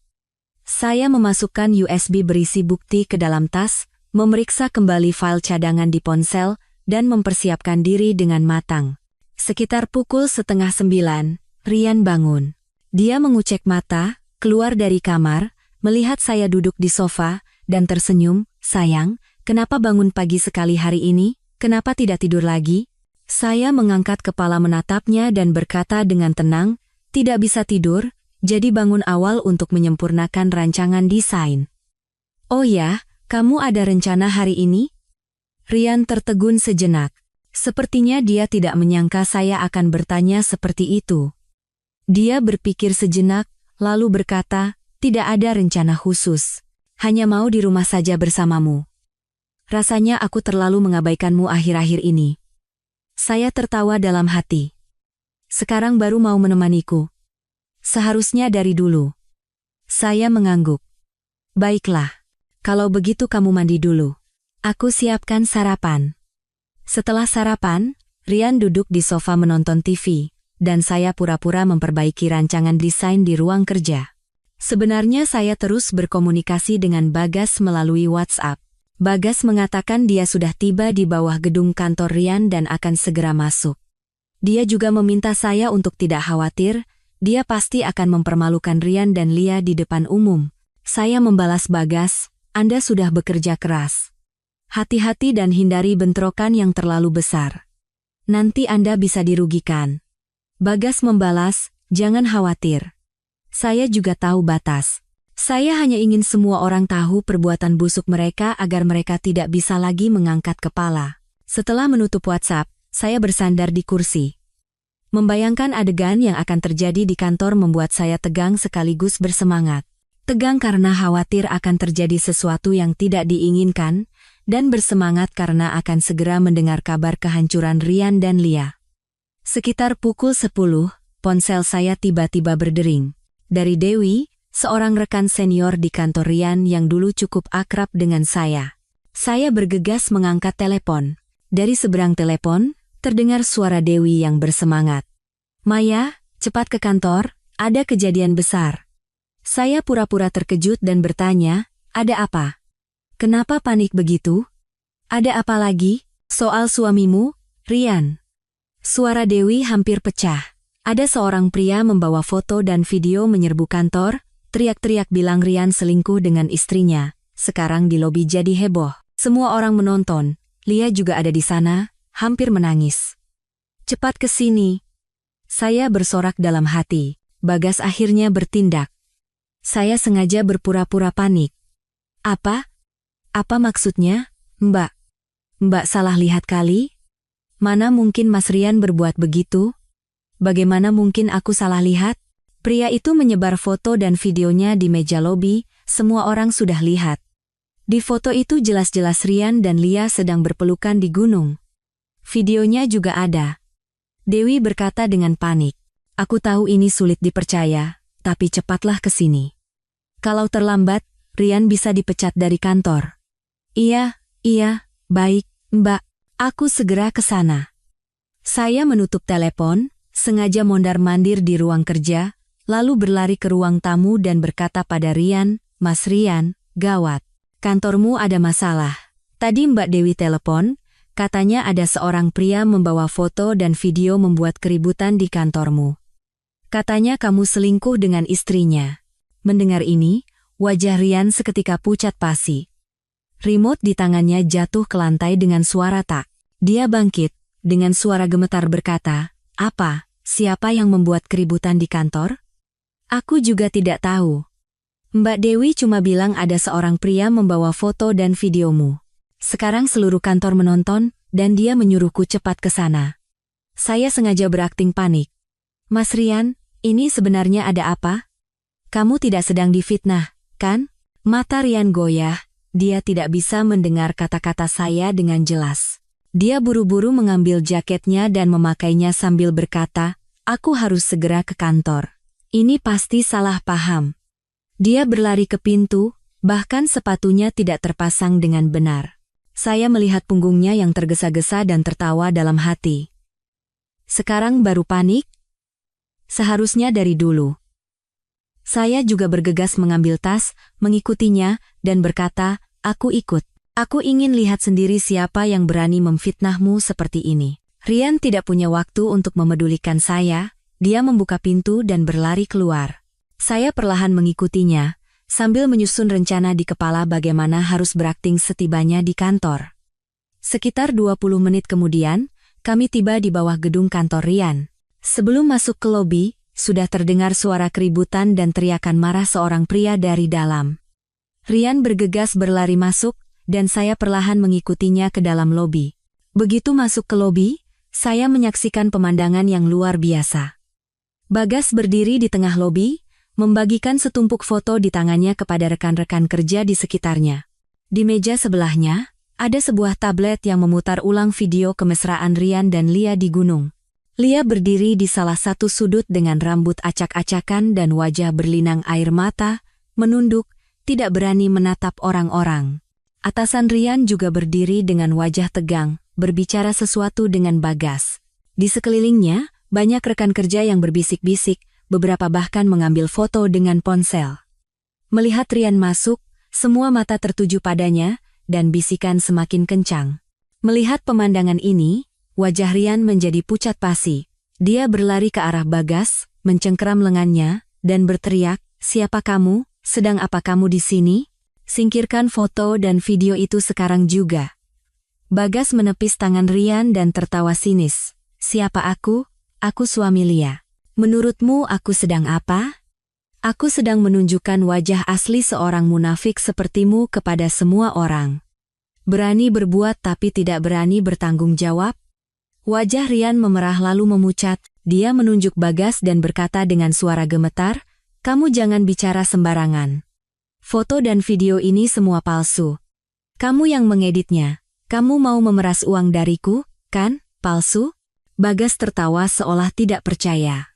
Saya memasukkan USB berisi bukti ke dalam tas, memeriksa kembali file cadangan di ponsel, dan mempersiapkan diri dengan matang. Sekitar pukul 8:30, Rian bangun. Dia mengucek mata, keluar dari kamar, melihat saya duduk di sofa, dan tersenyum, sayang, kenapa bangun pagi sekali hari ini? Kenapa tidak tidur lagi? Saya mengangkat kepala menatapnya dan berkata dengan tenang, tidak bisa tidur, jadi bangun awal untuk menyempurnakan rancangan desain. Oh ya, kamu ada rencana hari ini? Rian tertegun sejenak. Sepertinya dia tidak menyangka saya akan bertanya seperti itu. Dia berpikir sejenak, lalu berkata, tidak ada rencana khusus. Hanya mau di rumah saja bersamamu. Rasanya aku terlalu mengabaikanmu akhir-akhir ini. Saya tertawa dalam hati. Sekarang baru mau menemaniku. Seharusnya dari dulu. Saya mengangguk. Baiklah. Kalau begitu kamu mandi dulu. Aku siapkan sarapan. Setelah sarapan, Rian duduk di sofa menonton TV. Dan saya pura-pura memperbaiki rancangan desain di ruang kerja. Sebenarnya saya terus berkomunikasi dengan Bagas melalui WhatsApp. Bagas mengatakan dia sudah tiba di bawah gedung kantor Rian dan akan segera masuk. Dia juga meminta saya untuk tidak khawatir, dia pasti akan mempermalukan Rian dan Lia di depan umum. Saya membalas Bagas, Anda sudah bekerja keras. Hati-hati dan hindari bentrokan yang terlalu besar. Nanti Anda bisa dirugikan. Bagas membalas, jangan khawatir. Saya juga tahu batas. Saya hanya ingin semua orang tahu perbuatan busuk mereka agar mereka tidak bisa lagi mengangkat kepala. Setelah menutup WhatsApp, saya bersandar di kursi. Membayangkan adegan yang akan terjadi di kantor membuat saya tegang sekaligus bersemangat. Tegang karena khawatir akan terjadi sesuatu yang tidak diinginkan, dan bersemangat karena akan segera mendengar kabar kehancuran Rian dan Lia. Sekitar pukul 10, ponsel saya tiba-tiba berdering. Dari Dewi, seorang rekan senior di kantor Rian yang dulu cukup akrab dengan saya. Saya bergegas mengangkat telepon. Dari seberang telepon, terdengar suara Dewi yang bersemangat. Maya, cepat ke kantor, ada kejadian besar. Saya pura-pura terkejut dan bertanya, ada apa? Kenapa panik begitu? Ada apa lagi? Soal suamimu, Rian? Suara Dewi hampir pecah. Ada seorang pria membawa foto dan video menyerbu kantor, teriak-teriak bilang Rian selingkuh dengan istrinya. Sekarang di lobi jadi heboh. Semua orang menonton. Lia juga ada di sana, hampir menangis. Cepat ke sini. Saya bersorak dalam hati. Bagas akhirnya bertindak. Saya sengaja berpura-pura panik. Apa? Apa maksudnya, Mbak? Mbak salah lihat kali? Mana mungkin Mas Rian berbuat begitu? Bagaimana mungkin aku salah lihat? Pria itu menyebar foto dan videonya di meja lobi, semua orang sudah lihat. Di foto itu jelas-jelas Rian dan Lia sedang berpelukan di gunung. Videonya juga ada. Dewi berkata dengan panik, "Aku tahu ini sulit dipercaya, tapi cepatlah ke sini. Kalau terlambat, Rian bisa dipecat dari kantor." Iya, baik, Mbak. Aku segera ke sana. Saya menutup telepon, sengaja mondar-mandir di ruang kerja, lalu berlari ke ruang tamu dan berkata pada Rian, "Mas Rian, gawat. Kantormu ada masalah. Tadi Mbak Dewi telepon, katanya ada seorang pria membawa foto dan video membuat keributan di kantormu. Katanya kamu selingkuh dengan istrinya." Mendengar ini, wajah Rian seketika pucat pasi. Remote di tangannya jatuh ke lantai dengan suara tak. Dia bangkit, dengan suara gemetar berkata, "Apa? Siapa yang membuat keributan di kantor?" "Aku juga tidak tahu. Mbak Dewi cuma bilang ada seorang pria membawa foto dan videomu. Sekarang seluruh kantor menonton, dan dia menyuruhku cepat ke sana." Saya sengaja berakting panik. "Mas Rian, ini sebenarnya ada apa? Kamu tidak sedang difitnah, kan?" Mata Rian goyah, dia tidak bisa mendengar kata-kata saya dengan jelas. Dia buru-buru mengambil jaketnya dan memakainya sambil berkata, "Aku harus segera ke kantor. Ini pasti salah paham." Dia berlari ke pintu, bahkan sepatunya tidak terpasang dengan benar. Saya melihat punggungnya yang tergesa-gesa dan tertawa dalam hati. Sekarang baru panik? Seharusnya dari dulu. Saya juga bergegas mengambil tas, mengikutinya, dan berkata, "Aku ikut. Aku ingin lihat sendiri siapa yang berani memfitnahmu seperti ini." Rian tidak punya waktu untuk memedulikan saya, dia membuka pintu dan berlari keluar. Saya perlahan mengikutinya, sambil menyusun rencana di kepala bagaimana harus berakting setibanya di kantor. Sekitar 20 menit kemudian, kami tiba di bawah gedung kantor Rian. Sebelum masuk ke lobi, sudah terdengar suara keributan dan teriakan marah seorang pria dari dalam. Rian bergegas berlari masuk, dan saya perlahan mengikutinya ke dalam lobi. Begitu masuk ke lobi, saya menyaksikan pemandangan yang luar biasa. Bagas berdiri di tengah lobi, membagikan setumpuk foto di tangannya kepada rekan-rekan kerja di sekitarnya. Di meja sebelahnya, ada sebuah tablet yang memutar ulang video kemesraan Rian dan Lia di gunung. Lia berdiri di salah satu sudut dengan rambut acak-acakan dan wajah berlinang air mata, menunduk, tidak berani menatap orang-orang. Atasan Rian juga berdiri dengan wajah tegang, berbicara sesuatu dengan Bagas. Di sekelilingnya, banyak rekan kerja yang berbisik-bisik, beberapa bahkan mengambil foto dengan ponsel. Melihat Rian masuk, semua mata tertuju padanya, dan bisikan semakin kencang. Melihat pemandangan ini, wajah Rian menjadi pucat pasi. Dia berlari ke arah Bagas, mencengkeram lengannya, dan berteriak, "Siapa kamu? Sedang apa kamu di sini? Singkirkan foto dan video itu sekarang juga." Bagas menepis tangan Rian dan tertawa sinis. "Siapa aku? Aku suami Lia. Menurutmu aku sedang apa? Aku sedang menunjukkan wajah asli seorang munafik sepertimu kepada semua orang. Berani berbuat tapi tidak berani bertanggung jawab?" Wajah Rian memerah lalu memucat, dia menunjuk Bagas dan berkata dengan suara gemetar, "Kamu jangan bicara sembarangan. Foto dan video ini semua palsu. Kamu yang mengeditnya. Kamu mau memeras uang dariku, kan? Palsu?" Bagas tertawa seolah tidak percaya.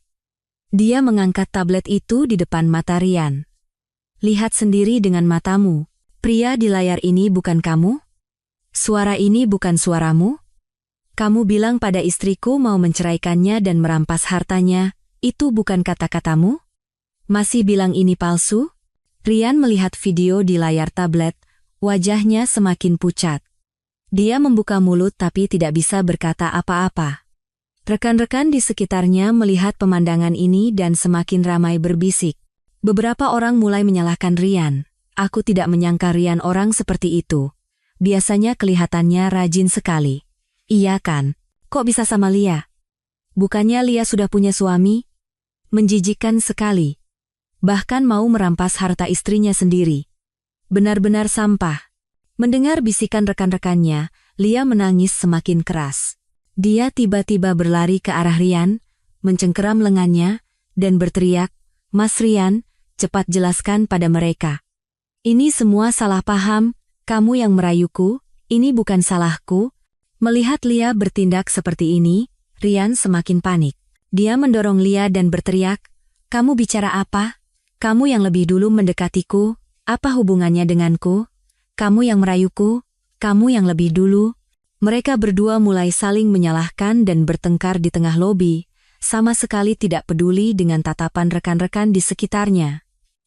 Dia mengangkat tablet itu di depan mata Rian. "Lihat sendiri dengan matamu. Pria di layar ini bukan kamu? Suara ini bukan suaramu? Kamu bilang pada istriku mau menceraikannya dan merampas hartanya, itu bukan kata-katamu? Masih bilang ini palsu?" Rian melihat video di layar tablet, wajahnya semakin pucat. Dia membuka mulut tapi tidak bisa berkata apa-apa. Rekan-rekan di sekitarnya melihat pemandangan ini dan semakin ramai berbisik. Beberapa orang mulai menyalahkan Rian. Aku tidak menyangka Rian orang seperti itu. Biasanya kelihatannya rajin sekali. Iya kan? Kok bisa sama Lia? Bukannya Lia sudah punya suami? Menjijikkan sekali. Bahkan mau merampas harta istrinya sendiri. Benar-benar sampah. Mendengar bisikan rekan-rekannya, Lia menangis semakin keras. Dia tiba-tiba berlari ke arah Rian, mencengkeram lengannya, dan berteriak, "Mas Rian, cepat jelaskan pada mereka. Ini semua salah paham, kamu yang merayuku, ini bukan salahku." Melihat Lia bertindak seperti ini, Rian semakin panik. Dia mendorong Lia dan berteriak, "Kamu bicara apa? Kamu yang lebih dulu mendekatiku, apa hubungannya denganku? Kamu yang merayuku, kamu yang lebih dulu." Mereka berdua mulai saling menyalahkan dan bertengkar di tengah lobi, sama sekali tidak peduli dengan tatapan rekan-rekan di sekitarnya.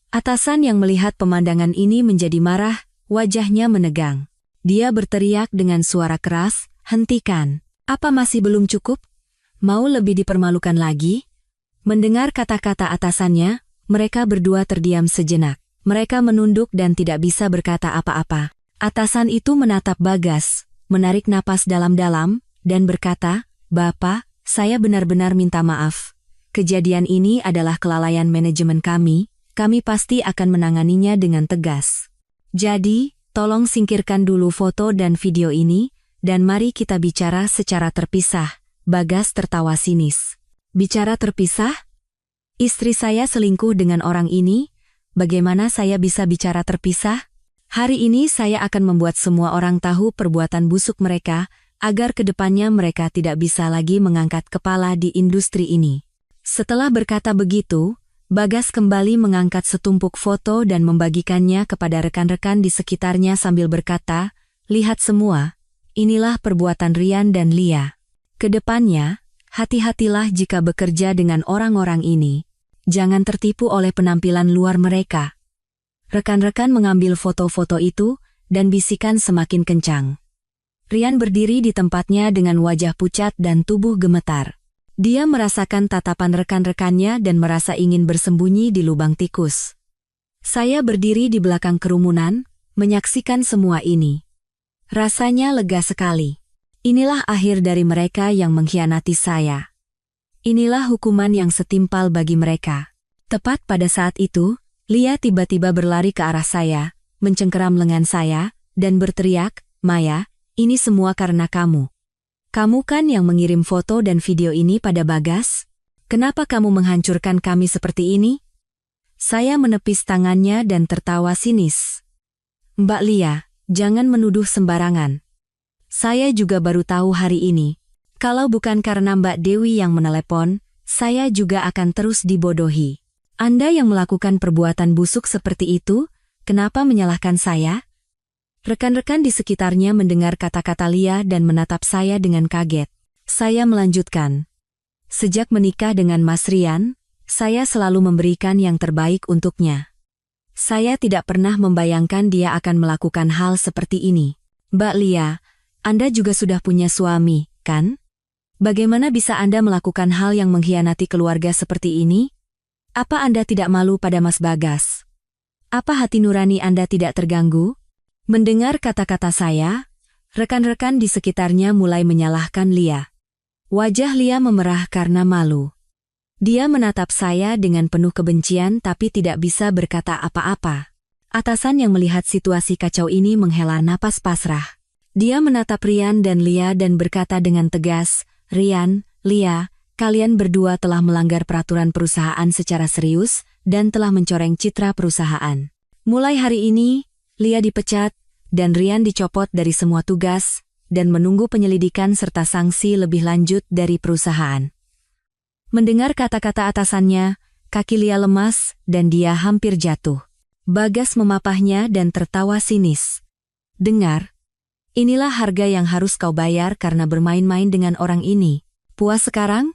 Atasan yang melihat pemandangan ini menjadi marah, wajahnya menegang. Dia berteriak dengan suara keras, "Hentikan! Apa masih belum cukup? Mau lebih dipermalukan lagi?" Mendengar kata-kata atasannya, mereka berdua terdiam sejenak. Mereka menunduk dan tidak bisa berkata apa-apa. Atasan itu menatap Bagas, menarik napas dalam-dalam, dan berkata, "Bapak, saya benar-benar minta maaf. Kejadian ini adalah kelalaian manajemen kami pasti akan menanganinya dengan tegas. Jadi, tolong singkirkan dulu foto dan video ini, dan mari kita bicara secara terpisah." Bagas tertawa sinis. "Bicara terpisah? Istri saya selingkuh dengan orang ini, bagaimana saya bisa bicara terpisah? Hari ini saya akan membuat semua orang tahu perbuatan busuk mereka, agar kedepannya mereka tidak bisa lagi mengangkat kepala di industri ini." Setelah berkata begitu, Bagas kembali mengangkat setumpuk foto dan membagikannya kepada rekan-rekan di sekitarnya sambil berkata, "Lihat semua, inilah perbuatan Rian dan Lia. Kedepannya, hati-hatilah jika bekerja dengan orang-orang ini. Jangan tertipu oleh penampilan luar mereka." Rekan-rekan mengambil foto-foto itu, dan bisikan semakin kencang. Rian berdiri di tempatnya dengan wajah pucat dan tubuh gemetar. Dia merasakan tatapan rekan-rekannya dan merasa ingin bersembunyi di lubang tikus. Saya berdiri di belakang kerumunan, menyaksikan semua ini. Rasanya lega sekali. Inilah akhir dari mereka yang mengkhianati saya. Inilah hukuman yang setimpal bagi mereka. Tepat pada saat itu, Lia tiba-tiba berlari ke arah saya, mencengkeram lengan saya, dan berteriak, "Maya, ini semua karena kamu. Kamu kan yang mengirim foto dan video ini pada Bagas? Kenapa kamu menghancurkan kami seperti ini?" Saya menepis tangannya dan tertawa sinis. "Mbak Lia, jangan menuduh sembarangan. Saya juga baru tahu hari ini. Kalau bukan karena Mbak Dewi yang menelepon, saya juga akan terus dibodohi. Anda yang melakukan perbuatan busuk seperti itu, kenapa menyalahkan saya?" Rekan-rekan di sekitarnya mendengar kata-kata Lia dan menatap saya dengan kaget. Saya melanjutkan. "Sejak menikah dengan Mas Rian, saya selalu memberikan yang terbaik untuknya. Saya tidak pernah membayangkan dia akan melakukan hal seperti ini. Mbak Lia, Anda juga sudah punya suami, kan? Bagaimana bisa Anda melakukan hal yang mengkhianati keluarga seperti ini? Apa Anda tidak malu pada Mas Bagas? Apa hati nurani Anda tidak terganggu?" Mendengar kata-kata saya, rekan-rekan di sekitarnya mulai menyalahkan Lia. Wajah Lia memerah karena malu. Dia menatap saya dengan penuh kebencian tapi tidak bisa berkata apa-apa. Atasan yang melihat situasi kacau ini menghela napas pasrah. Dia menatap Rian dan Lia dan berkata dengan tegas, "Rian, Lia, kalian berdua telah melanggar peraturan perusahaan secara serius dan telah mencoreng citra perusahaan. Mulai hari ini, Lia dipecat, dan Rian dicopot dari semua tugas, dan menunggu penyelidikan serta sanksi lebih lanjut dari perusahaan." Mendengar kata-kata atasannya, kaki Lia lemas, dan dia hampir jatuh. Bagas memapahnya dan tertawa sinis. "Dengar, inilah harga yang harus kau bayar karena bermain-main dengan orang ini. Puas sekarang?"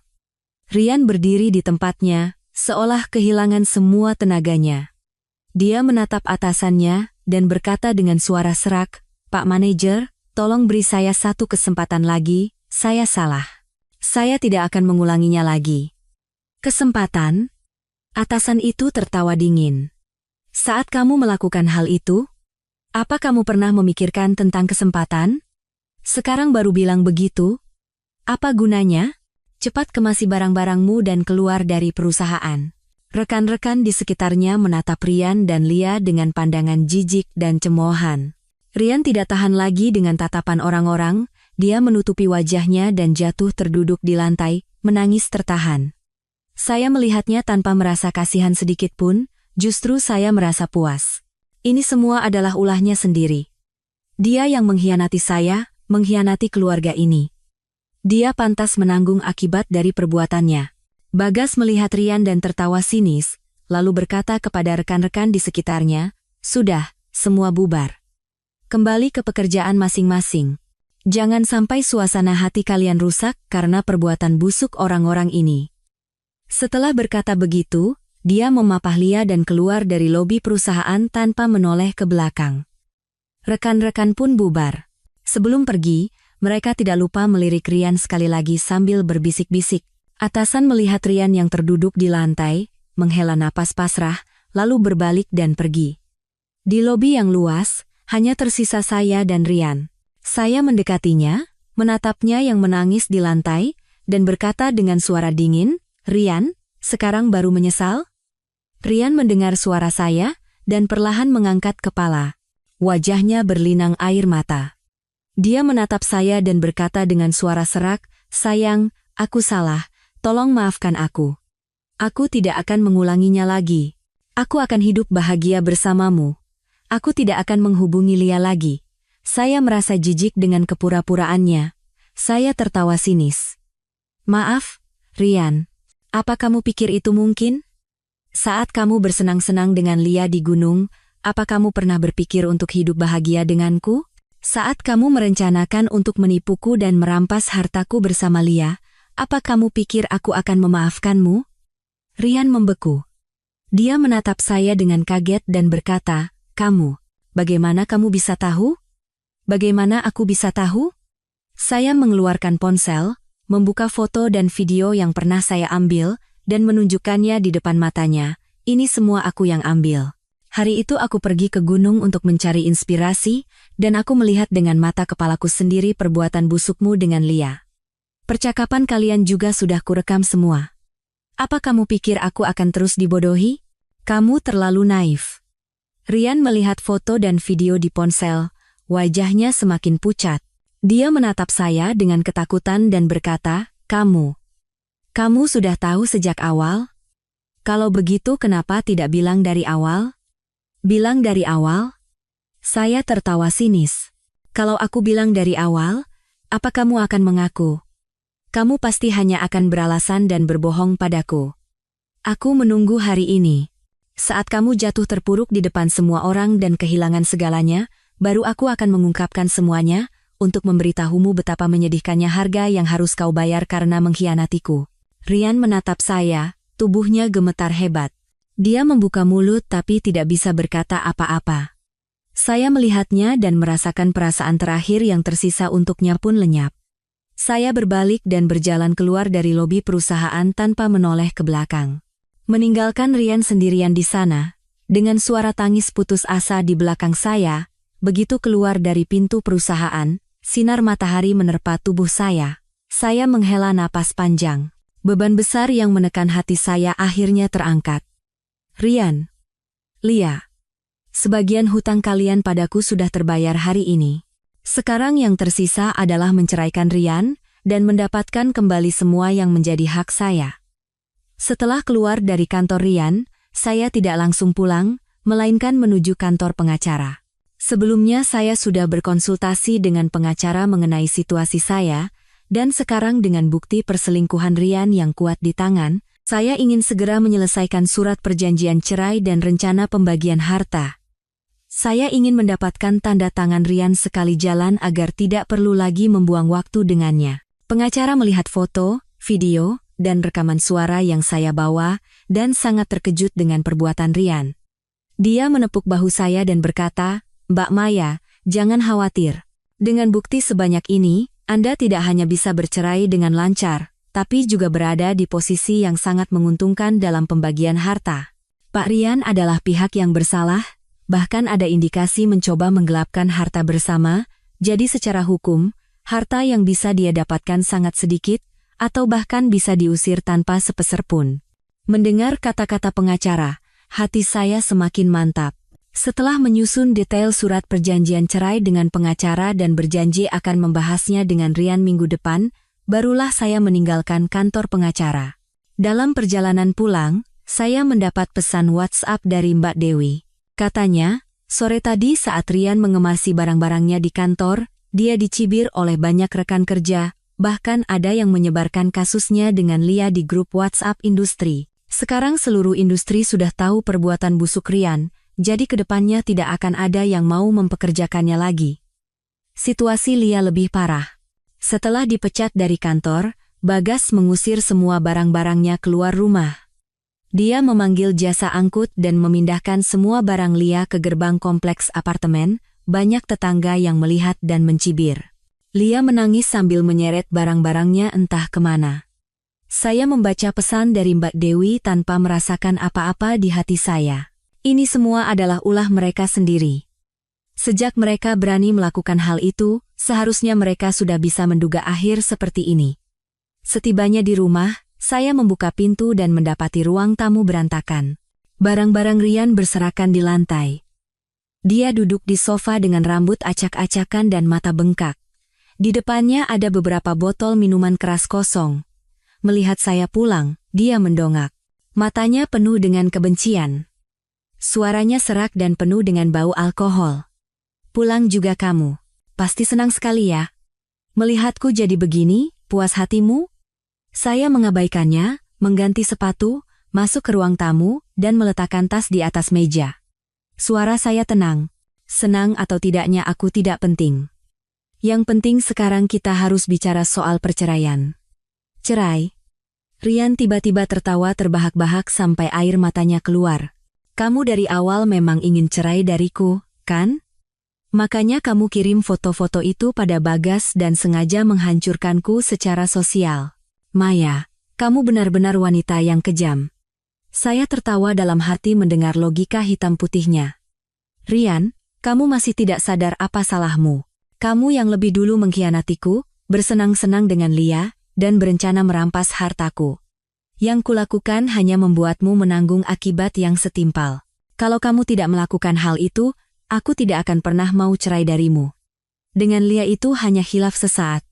Rian berdiri di tempatnya, seolah kehilangan semua tenaganya. Dia menatap atasannya dan berkata dengan suara serak, "Pak Manajer, tolong beri saya satu kesempatan lagi, saya salah. Saya tidak akan mengulanginya lagi. Kesempatan? Atasan itu tertawa dingin. Saat kamu melakukan hal itu, apa kamu pernah memikirkan tentang kesempatan? Sekarang baru bilang begitu? Apa gunanya? Cepat kemasi barang-barangmu dan keluar dari perusahaan. Rekan-rekan di sekitarnya menatap Rian dan Lia dengan pandangan jijik dan cemoohan. Rian tidak tahan lagi dengan tatapan orang-orang, dia menutupi wajahnya dan jatuh terduduk di lantai, menangis tertahan. Saya melihatnya tanpa merasa kasihan sedikit pun, justru saya merasa puas. Ini semua adalah ulahnya sendiri. Dia yang mengkhianati saya, mengkhianati keluarga ini. Dia pantas menanggung akibat dari perbuatannya. Bagas melihat Rian dan tertawa sinis, lalu berkata kepada rekan-rekan di sekitarnya, "Sudah, semua bubar. Kembali ke pekerjaan masing-masing. Jangan sampai suasana hati kalian rusak karena perbuatan busuk orang-orang ini." Setelah berkata begitu, dia memapah Lia dan keluar dari lobi perusahaan tanpa menoleh ke belakang. Rekan-rekan pun bubar. Sebelum pergi, mereka tidak lupa melirik Rian sekali lagi sambil berbisik-bisik. Atasan melihat Rian yang terduduk di lantai, menghela napas pasrah, lalu berbalik dan pergi. Di lobi yang luas, hanya tersisa saya dan Rian. Saya mendekatinya, menatapnya yang menangis di lantai, dan berkata dengan suara dingin, "Rian, sekarang baru menyesal?" Rian mendengar suara saya, dan perlahan mengangkat kepala. Wajahnya berlinang air mata. Dia menatap saya dan berkata dengan suara serak, "Sayang, aku salah, tolong maafkan aku. Aku tidak akan mengulanginya lagi. Aku akan hidup bahagia bersamamu. Aku tidak akan menghubungi Lia lagi." Saya merasa jijik dengan kepura-puraannya. Saya tertawa sinis. "Maaf, Rian. Apa kamu pikir itu mungkin? Saat kamu bersenang-senang dengan Lia di gunung, apa kamu pernah berpikir untuk hidup bahagia denganku? Saat kamu merencanakan untuk menipuku dan merampas hartaku bersama Lia, apa kamu pikir aku akan memaafkanmu?" Rian membeku. Dia menatap saya dengan kaget dan berkata, "Kamu, bagaimana kamu bisa tahu? Bagaimana aku bisa tahu?" Saya mengeluarkan ponsel, membuka foto dan video yang pernah saya ambil, dan menunjukkannya di depan matanya. "Ini semua aku yang ambil. Hari itu aku pergi ke gunung untuk mencari inspirasi, dan aku melihat dengan mata kepalaku sendiri perbuatan busukmu dengan Lia. Percakapan kalian juga sudah kurekam semua. Apa kamu pikir aku akan terus dibodohi? Kamu terlalu naif." Rian melihat foto dan video di ponsel, wajahnya semakin pucat. Dia menatap saya dengan ketakutan dan berkata, Kamu sudah tahu sejak awal? Kalau begitu kenapa tidak bilang dari awal?" "Bilang dari awal?" Saya tertawa sinis. "Kalau aku bilang dari awal, apa kamu akan mengaku? Kamu pasti hanya akan beralasan dan berbohong padaku. Aku menunggu hari ini. Saat kamu jatuh terpuruk di depan semua orang dan kehilangan segalanya, baru aku akan mengungkapkan semuanya, untuk memberitahumu betapa menyedihkannya harga yang harus kau bayar karena mengkhianatiku." Rian menatap saya, tubuhnya gemetar hebat. Dia membuka mulut tapi tidak bisa berkata apa-apa. Saya melihatnya dan merasakan perasaan terakhir yang tersisa untuknya pun lenyap. Saya berbalik dan berjalan keluar dari lobi perusahaan tanpa menoleh ke belakang. Meninggalkan Rian sendirian di sana, dengan suara tangis putus asa di belakang saya, begitu keluar dari pintu perusahaan, sinar matahari menerpa tubuh saya. Saya menghela napas panjang. Beban besar yang menekan hati saya akhirnya terangkat. "Rian, Lia, sebagian hutang kalian padaku sudah terbayar hari ini. Sekarang yang tersisa adalah menceraikan Rian dan mendapatkan kembali semua yang menjadi hak saya." Setelah keluar dari kantor Rian, saya tidak langsung pulang, melainkan menuju kantor pengacara. Sebelumnya saya sudah berkonsultasi dengan pengacara mengenai situasi saya, dan sekarang dengan bukti perselingkuhan Rian yang kuat di tangan, saya ingin segera menyelesaikan surat perjanjian cerai dan rencana pembagian harta. Saya ingin mendapatkan tanda tangan Rian sekali jalan agar tidak perlu lagi membuang waktu dengannya. Pengacara melihat foto, video, dan rekaman suara yang saya bawa, dan sangat terkejut dengan perbuatan Rian. Dia menepuk bahu saya dan berkata, "Mbak Maya, jangan khawatir. Dengan bukti sebanyak ini, Anda tidak hanya bisa bercerai dengan lancar, tapi juga berada di posisi yang sangat menguntungkan dalam pembagian harta. Pak Rian adalah pihak yang bersalah, bahkan ada indikasi mencoba menggelapkan harta bersama, jadi secara hukum, harta yang bisa dia dapatkan sangat sedikit, atau bahkan bisa diusir tanpa sepeser pun. Mendengar kata-kata pengacara, hati saya semakin mantap. Setelah menyusun detail surat perjanjian cerai dengan pengacara dan berjanji akan membahasnya dengan Rian minggu depan, barulah saya meninggalkan kantor pengacara. Dalam perjalanan pulang, saya mendapat pesan WhatsApp dari Mbak Dewi. Katanya, sore tadi saat Rian mengemasi barang-barangnya di kantor, dia dicibir oleh banyak rekan kerja, bahkan ada yang menyebarkan kasusnya dengan Lia di grup WhatsApp industri. Sekarang seluruh industri sudah tahu perbuatan busuk Rian, jadi kedepannya tidak akan ada yang mau mempekerjakannya lagi. Situasi Lia lebih parah. Setelah dipecat dari kantor, Bagas mengusir semua barang-barangnya keluar rumah. Dia memanggil jasa angkut dan memindahkan semua barang Lia ke gerbang kompleks apartemen, banyak tetangga yang melihat dan mencibir. Lia menangis sambil menyeret barang-barangnya entah kemana. Saya membaca pesan dari Mbak Dewi tanpa merasakan apa-apa di hati saya. Ini semua adalah ulah mereka sendiri. Sejak mereka berani melakukan hal itu, seharusnya mereka sudah bisa menduga akhir seperti ini. Setibanya di rumah, saya membuka pintu dan mendapati ruang tamu berantakan. Barang-barang Rian berserakan di lantai. Dia duduk di sofa dengan rambut acak-acakan dan mata bengkak. Di depannya ada beberapa botol minuman keras kosong. Melihat saya pulang, dia mendongak. Matanya penuh dengan kebencian. Suaranya serak dan penuh dengan bau alkohol. Pulang juga kamu. Pasti senang sekali ya. Melihatku jadi begini, puas hatimu? Saya mengabaikannya, mengganti sepatu, masuk ke ruang tamu, dan meletakkan tas di atas meja. Suara saya tenang. Senang atau tidaknya aku tidak penting. Yang penting sekarang kita harus bicara soal perceraian. Cerai. Rian tiba-tiba tertawa terbahak-bahak sampai air matanya keluar. Kamu dari awal memang ingin cerai dariku, kan? Makanya kamu kirim foto-foto itu pada Bagas dan sengaja menghancurkanku secara sosial. Maya, kamu benar-benar wanita yang kejam. Saya tertawa dalam hati mendengar logika hitam putihnya. Rian, kamu masih tidak sadar apa salahmu. Kamu yang lebih dulu mengkhianatiku, bersenang-senang dengan Lia, dan berencana merampas hartaku. Yang kulakukan hanya membuatmu menanggung akibat yang setimpal. Kalau kamu tidak melakukan hal itu, aku tidak akan pernah mau cerai darimu. Dengan Lia itu hanya khilaf sesaat.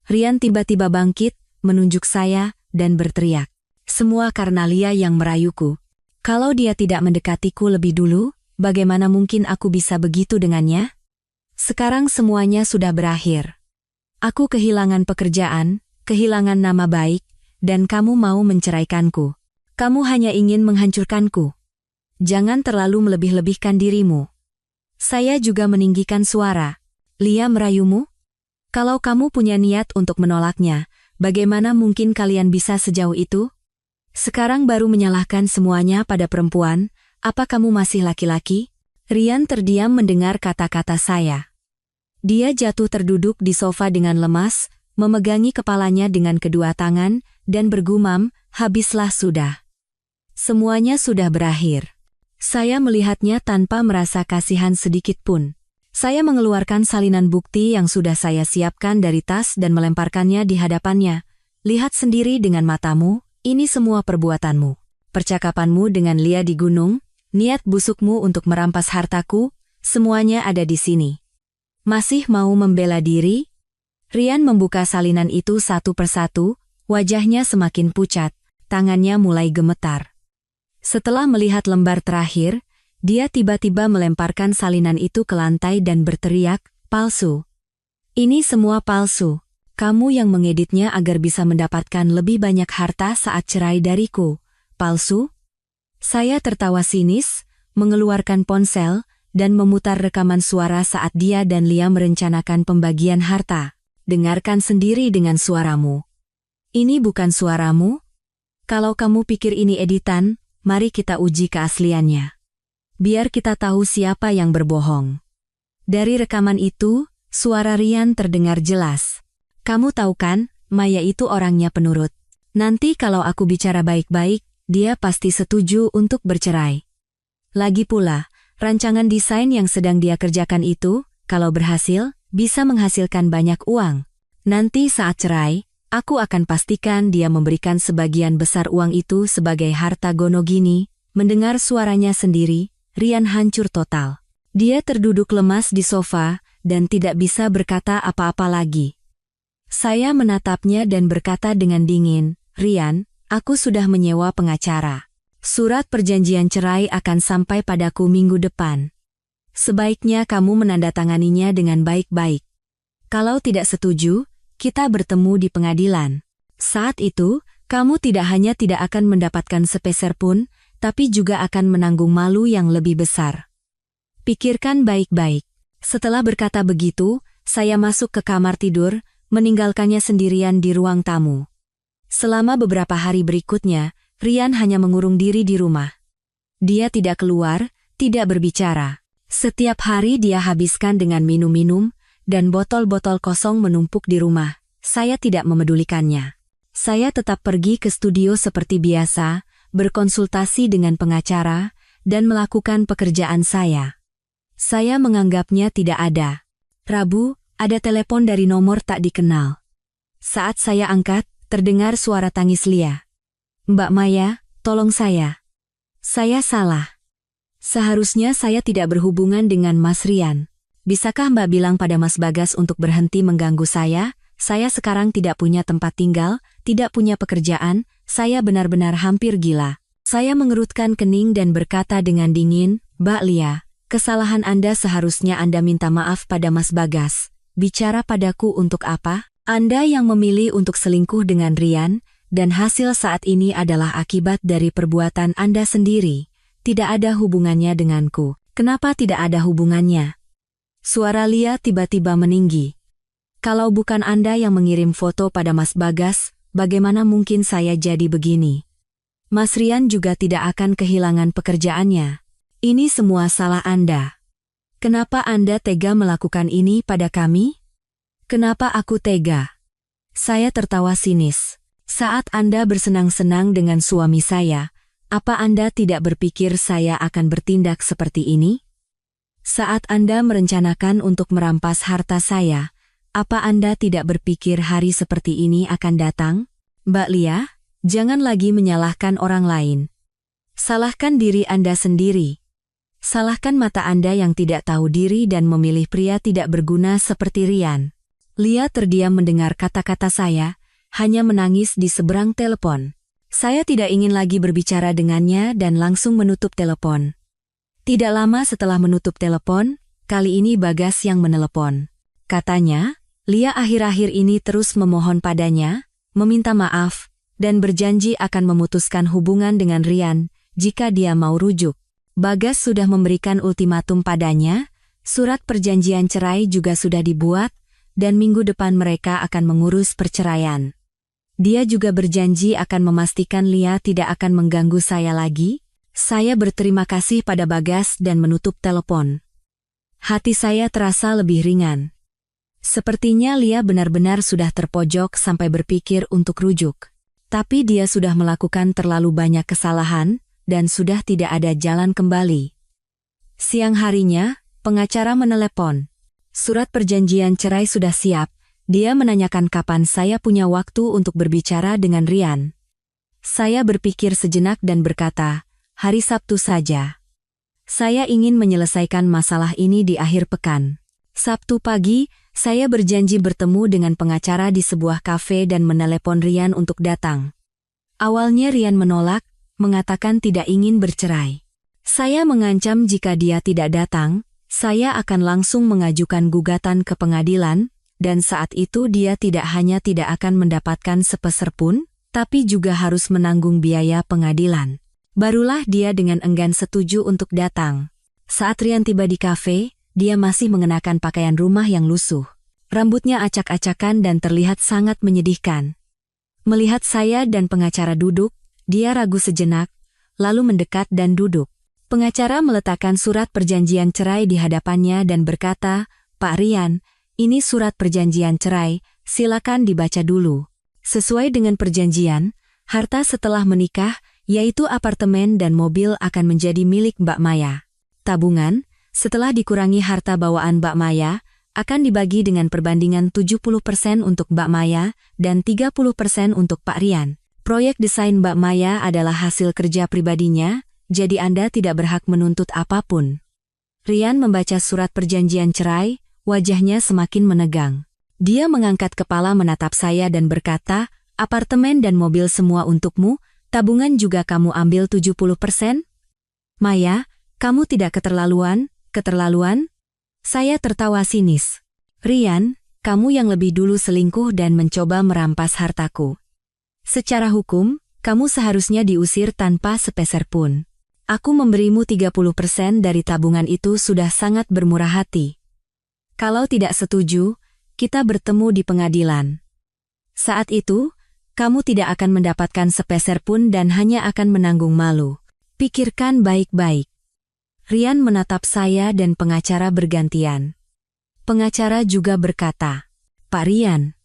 Rian tiba-tiba bangkit, menunjuk saya, dan berteriak. Semua karena Lia yang merayuku. Kalau dia tidak mendekatiku lebih dulu, bagaimana mungkin aku bisa begitu dengannya? Sekarang semuanya sudah berakhir. Aku kehilangan pekerjaan, kehilangan nama baik, dan kamu mau menceraikanku. Kamu hanya ingin menghancurkanku. Jangan terlalu melebih-lebihkan dirimu. Saya juga meninggikan suara. Lia merayumu? Kalau kamu punya niat untuk menolaknya, bagaimana mungkin kalian bisa sejauh itu? Sekarang baru menyalahkan semuanya pada perempuan, apa kamu masih laki-laki? Rian terdiam mendengar kata-kata saya. Dia jatuh terduduk di sofa dengan lemas, memegangi kepalanya dengan kedua tangan, dan bergumam, habislah sudah. Semuanya sudah berakhir. Saya melihatnya tanpa merasa kasihan sedikit pun. Saya mengeluarkan salinan bukti yang sudah saya siapkan dari tas dan melemparkannya di hadapannya. Lihat sendiri dengan matamu, ini semua perbuatanmu. Percakapanmu dengan Lia di gunung, niat busukmu untuk merampas hartaku, semuanya ada di sini. Masih mau membela diri? Rian membuka salinan itu satu persatu, wajahnya semakin pucat, tangannya mulai gemetar. Setelah melihat lembar terakhir, dia tiba-tiba melemparkan salinan itu ke lantai dan berteriak, palsu. Ini semua palsu. Kamu yang mengeditnya agar bisa mendapatkan lebih banyak harta saat cerai dariku. Palsu? Saya tertawa sinis, mengeluarkan ponsel, dan memutar rekaman suara saat dia dan Lia merencanakan pembagian harta. Dengarkan sendiri dengan suaramu. Ini bukan suaramu? Kalau kamu pikir ini editan, mari kita uji keasliannya. Biar kita tahu siapa yang berbohong. Dari rekaman itu, suara Rian terdengar jelas. Kamu tahu kan, Maya itu orangnya penurut. Nanti kalau aku bicara baik-baik, dia pasti setuju untuk bercerai. Lagi pula, rancangan desain yang sedang dia kerjakan itu, kalau berhasil, bisa menghasilkan banyak uang. Nanti saat cerai, aku akan pastikan dia memberikan sebagian besar uang itu sebagai harta gono gini. Mendengar suaranya sendiri, Rian hancur total. Dia terduduk lemas di sofa dan tidak bisa berkata apa-apa lagi. Saya menatapnya dan berkata dengan dingin, Rian, aku sudah menyewa pengacara. Surat perjanjian cerai akan sampai padaku minggu depan. Sebaiknya kamu menandatanganinya dengan baik-baik. Kalau tidak setuju, kita bertemu di pengadilan. Saat itu, kamu tidak hanya tidak akan mendapatkan sepeser pun, tapi juga akan menanggung malu yang lebih besar. Pikirkan baik-baik. Setelah berkata begitu, saya masuk ke kamar tidur, meninggalkannya sendirian di ruang tamu. Selama beberapa hari berikutnya, Rian hanya mengurung diri di rumah. Dia tidak keluar, tidak berbicara. Setiap hari dia habiskan dengan minum-minum, dan botol-botol kosong menumpuk di rumah. Saya tidak memedulikannya. Saya tetap pergi ke studio seperti biasa, berkonsultasi dengan pengacara, dan melakukan pekerjaan saya. Saya menganggapnya tidak ada. Rabu, ada telepon dari nomor tak dikenal. Saat saya angkat, terdengar suara tangis Lia. Mbak Maya, tolong saya. Saya salah. Seharusnya saya tidak berhubungan dengan Mas Rian. Bisakah Mbak bilang pada Mas Bagas untuk berhenti mengganggu saya? Saya sekarang tidak punya tempat tinggal, tidak punya pekerjaan, saya benar-benar hampir gila. Saya mengerutkan kening dan berkata dengan dingin, Mbak Lia, kesalahan Anda seharusnya Anda minta maaf pada Mas Bagas. Bicara padaku untuk apa? Anda yang memilih untuk selingkuh dengan Rian, dan hasil saat ini adalah akibat dari perbuatan Anda sendiri. Tidak ada hubungannya denganku. Kenapa tidak ada hubungannya? Suara Lia tiba-tiba meninggi. Kalau bukan Anda yang mengirim foto pada Mas Bagas, bagaimana mungkin saya jadi begini? Mas Rian juga tidak akan kehilangan pekerjaannya. Ini semua salah Anda. Kenapa Anda tega melakukan ini pada kami? Kenapa aku tega? Saya tertawa sinis. Saat Anda bersenang-senang dengan suami saya, apa Anda tidak berpikir saya akan bertindak seperti ini? Saat Anda merencanakan untuk merampas harta saya, apa Anda tidak berpikir hari seperti ini akan datang? Mbak Lia, jangan lagi menyalahkan orang lain. Salahkan diri Anda sendiri. Salahkan mata Anda yang tidak tahu diri dan memilih pria tidak berguna seperti Rian. Lia terdiam mendengar kata-kata saya, hanya menangis di seberang telepon. Saya tidak ingin lagi berbicara dengannya dan langsung menutup telepon. Tidak lama setelah menutup telepon, kali ini Bagas yang menelepon. Katanya, Lia akhir-akhir ini terus memohon padanya, meminta maaf, dan berjanji akan memutuskan hubungan dengan Rian jika dia mau rujuk. Bagas sudah memberikan ultimatum padanya, surat perjanjian cerai juga sudah dibuat, dan minggu depan mereka akan mengurus perceraian. Dia juga berjanji akan memastikan Lia tidak akan mengganggu saya lagi. Saya berterima kasih pada Bagas dan menutup telepon. Hati saya terasa lebih ringan. Sepertinya Lia benar-benar sudah terpojok sampai berpikir untuk rujuk. Tapi dia sudah melakukan terlalu banyak kesalahan, dan sudah tidak ada jalan kembali. Siang harinya, pengacara menelepon. Surat perjanjian cerai sudah siap. Dia menanyakan kapan saya punya waktu untuk berbicara dengan Rian. Saya berpikir sejenak dan berkata, hari Sabtu saja. Saya ingin menyelesaikan masalah ini di akhir pekan. Sabtu pagi, saya berjanji bertemu dengan pengacara di sebuah kafe dan menelepon Rian untuk datang. Awalnya Rian menolak, mengatakan tidak ingin bercerai. Saya mengancam jika dia tidak datang, saya akan langsung mengajukan gugatan ke pengadilan, dan saat itu dia tidak hanya tidak akan mendapatkan sepeser pun, tapi juga harus menanggung biaya pengadilan. Barulah dia dengan enggan setuju untuk datang. Saat Rian tiba di kafe, dia masih mengenakan pakaian rumah yang lusuh. Rambutnya acak-acakan dan terlihat sangat menyedihkan. Melihat saya dan pengacara duduk, dia ragu sejenak, lalu mendekat dan duduk. Pengacara meletakkan surat perjanjian cerai di hadapannya dan berkata, Pak Rian, ini surat perjanjian cerai, Silakan dibaca dulu. Sesuai dengan perjanjian, harta setelah menikah, yaitu apartemen dan mobil akan menjadi milik Mbak Maya. Tabungan, setelah dikurangi harta bawaan Mbak Maya, akan dibagi dengan perbandingan 70% untuk Mbak Maya dan 30% untuk Pak Rian. Proyek desain Mbak Maya adalah hasil kerja pribadinya, jadi Anda tidak berhak menuntut apapun. Rian membaca surat perjanjian cerai, wajahnya semakin menegang. Dia mengangkat kepala menatap saya dan berkata, apartemen dan mobil semua untukmu, tabungan juga kamu ambil 70%? Maya, kamu tidak keterlaluan? Saya tertawa sinis. Rian, kamu yang lebih dulu selingkuh dan mencoba merampas hartaku. Secara hukum, kamu seharusnya diusir tanpa sepeser pun. Aku memberimu 30% dari tabungan itu sudah sangat bermurah hati. Kalau tidak setuju, kita bertemu di pengadilan. Saat itu, kamu tidak akan mendapatkan sepeser pun dan hanya akan menanggung malu. Pikirkan baik-baik. Rian menatap saya dan pengacara bergantian. Pengacara juga berkata, Pak Rian,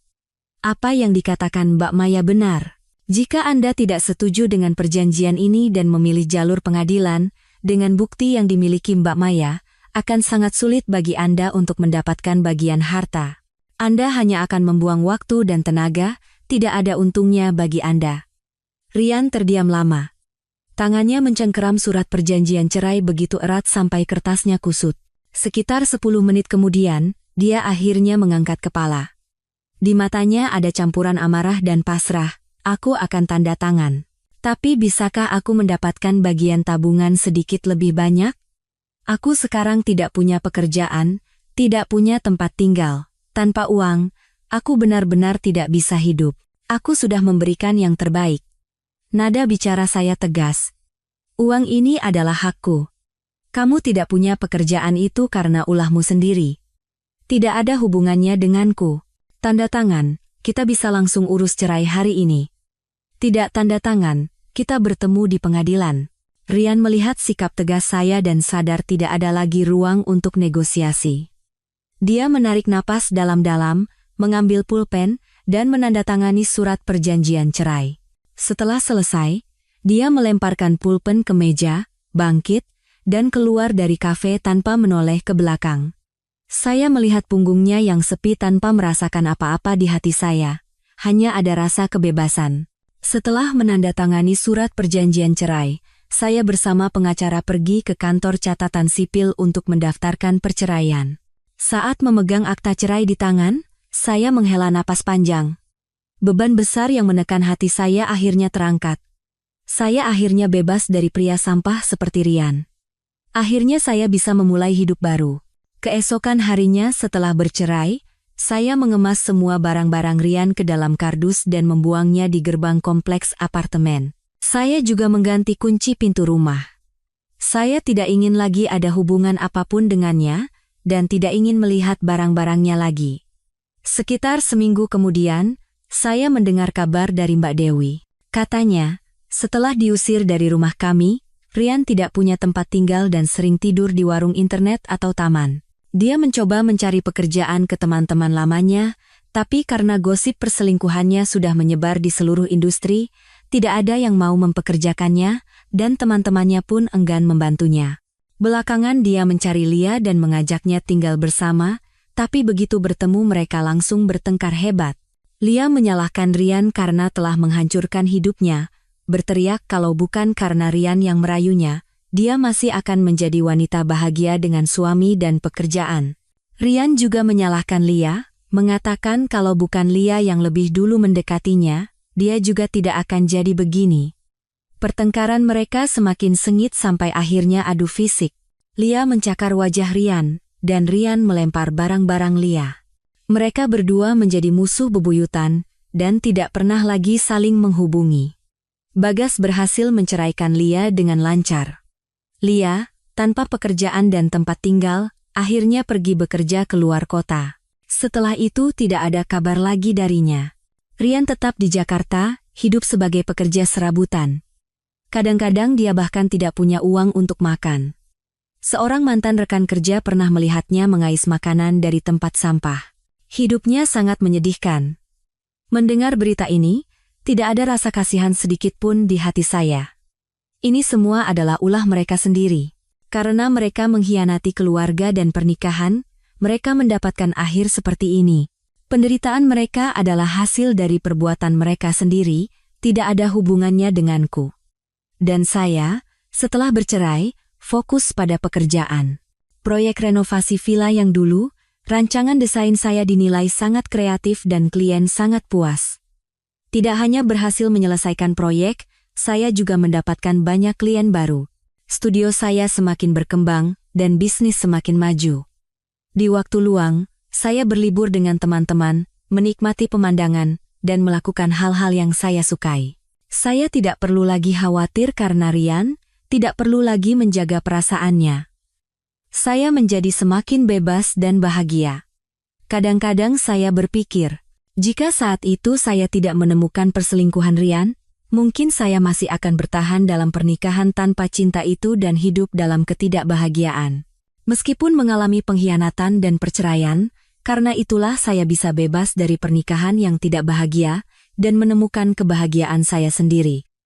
apa yang dikatakan Mbak Maya benar. Jika Anda tidak setuju dengan perjanjian ini dan memilih jalur pengadilan, dengan bukti yang dimiliki Mbak Maya, akan sangat sulit bagi Anda untuk mendapatkan bagian harta. Anda hanya akan membuang waktu dan tenaga, tidak ada untungnya bagi Anda. Rian terdiam lama. Tangannya mencengkeram surat perjanjian cerai begitu erat sampai kertasnya kusut. Sekitar 10 menit kemudian, dia akhirnya mengangkat kepala. Di matanya ada campuran amarah dan pasrah. Aku akan tanda tangan. Tapi bisakah aku mendapatkan bagian tabungan sedikit lebih banyak? Aku sekarang tidak punya pekerjaan, tidak punya tempat tinggal. Tanpa uang, aku benar-benar tidak bisa hidup. Aku sudah memberikan yang terbaik. Nada bicara saya tegas. Uang ini adalah hakku. Kamu tidak punya pekerjaan itu karena ulahmu sendiri. Tidak ada hubungannya denganku. Tanda tangan, kita bisa langsung urus cerai hari ini. Tidak tanda tangan, kita bertemu di pengadilan. Rian melihat sikap tegas saya dan sadar tidak ada lagi ruang untuk negosiasi. Dia menarik napas dalam-dalam, mengambil pulpen, dan menandatangani surat perjanjian cerai. Setelah selesai, dia melemparkan pulpen ke meja, bangkit, dan keluar dari kafe tanpa menoleh ke belakang. Saya melihat punggungnya yang sepi tanpa merasakan apa-apa di hati saya. Hanya ada rasa kebebasan. Setelah menandatangani surat perjanjian cerai, saya bersama pengacara pergi ke kantor catatan sipil untuk mendaftarkan perceraian. Saat memegang akta cerai di tangan, saya menghela napas panjang. Beban besar yang menekan hati saya akhirnya terangkat. Saya akhirnya bebas dari pria sampah seperti Rian. Akhirnya saya bisa memulai hidup baru. Keesokan harinya setelah bercerai, saya mengemas semua barang-barang Rian ke dalam kardus dan membuangnya di gerbang kompleks apartemen. Saya juga mengganti kunci pintu rumah. Saya tidak ingin lagi ada hubungan apapun dengannya, dan tidak ingin melihat barang-barangnya lagi. Sekitar seminggu kemudian, saya mendengar kabar dari Mbak Dewi. Katanya, setelah diusir dari rumah kami, Rian tidak punya tempat tinggal dan sering tidur di warung internet atau taman. Dia mencoba mencari pekerjaan ke teman-teman lamanya, tapi karena gosip perselingkuhannya sudah menyebar di seluruh industri, tidak ada yang mau mempekerjakannya, dan teman-temannya pun enggan membantunya. Belakangan dia mencari Lia dan mengajaknya tinggal bersama, tapi begitu bertemu mereka langsung bertengkar hebat. Lia menyalahkan Rian karena telah menghancurkan hidupnya, berteriak kalau bukan karena Rian yang merayunya, dia masih akan menjadi wanita bahagia dengan suami dan pekerjaan. Rian juga menyalahkan Lia, mengatakan kalau bukan Lia yang lebih dulu mendekatinya, dia juga tidak akan jadi begini. Pertengkaran mereka semakin sengit sampai akhirnya adu fisik. Lia mencakar wajah Rian, dan Rian melempar barang-barang Lia. Mereka berdua menjadi musuh bebuyutan, dan tidak pernah lagi saling menghubungi. Bagas berhasil menceraikan Lia dengan lancar. Lia, tanpa pekerjaan dan tempat tinggal, akhirnya pergi bekerja ke luar kota. Setelah itu tidak ada kabar lagi darinya. Rian tetap di Jakarta, hidup sebagai pekerja serabutan. Kadang-kadang dia bahkan tidak punya uang untuk makan. Seorang mantan rekan kerja pernah melihatnya mengais makanan dari tempat sampah. Hidupnya sangat menyedihkan. Mendengar berita ini, tidak ada rasa kasihan sedikit pun di hati saya. Ini semua adalah ulah mereka sendiri. Karena mereka mengkhianati keluarga dan pernikahan, mereka mendapatkan akhir seperti ini. Penderitaan mereka adalah hasil dari perbuatan mereka sendiri, tidak ada hubungannya denganku. Dan saya, setelah bercerai, fokus pada pekerjaan. Proyek renovasi villa yang dulu, rancangan desain saya dinilai sangat kreatif dan klien sangat puas. Tidak hanya berhasil menyelesaikan proyek, saya juga mendapatkan banyak klien baru. Studio saya semakin berkembang dan bisnis semakin maju. Di waktu luang, saya berlibur dengan teman-teman, menikmati pemandangan, dan melakukan hal-hal yang saya sukai. Saya tidak perlu lagi khawatir karena Rian, tidak perlu lagi menjaga perasaannya. Saya menjadi semakin bebas dan bahagia. Kadang-kadang saya berpikir, jika saat itu saya tidak menemukan perselingkuhan Rian, mungkin saya masih akan bertahan dalam pernikahan tanpa cinta itu dan hidup dalam ketidakbahagiaan. Meskipun mengalami pengkhianatan dan perceraian, karena itulah saya bisa bebas dari pernikahan yang tidak bahagia dan menemukan kebahagiaan saya sendiri.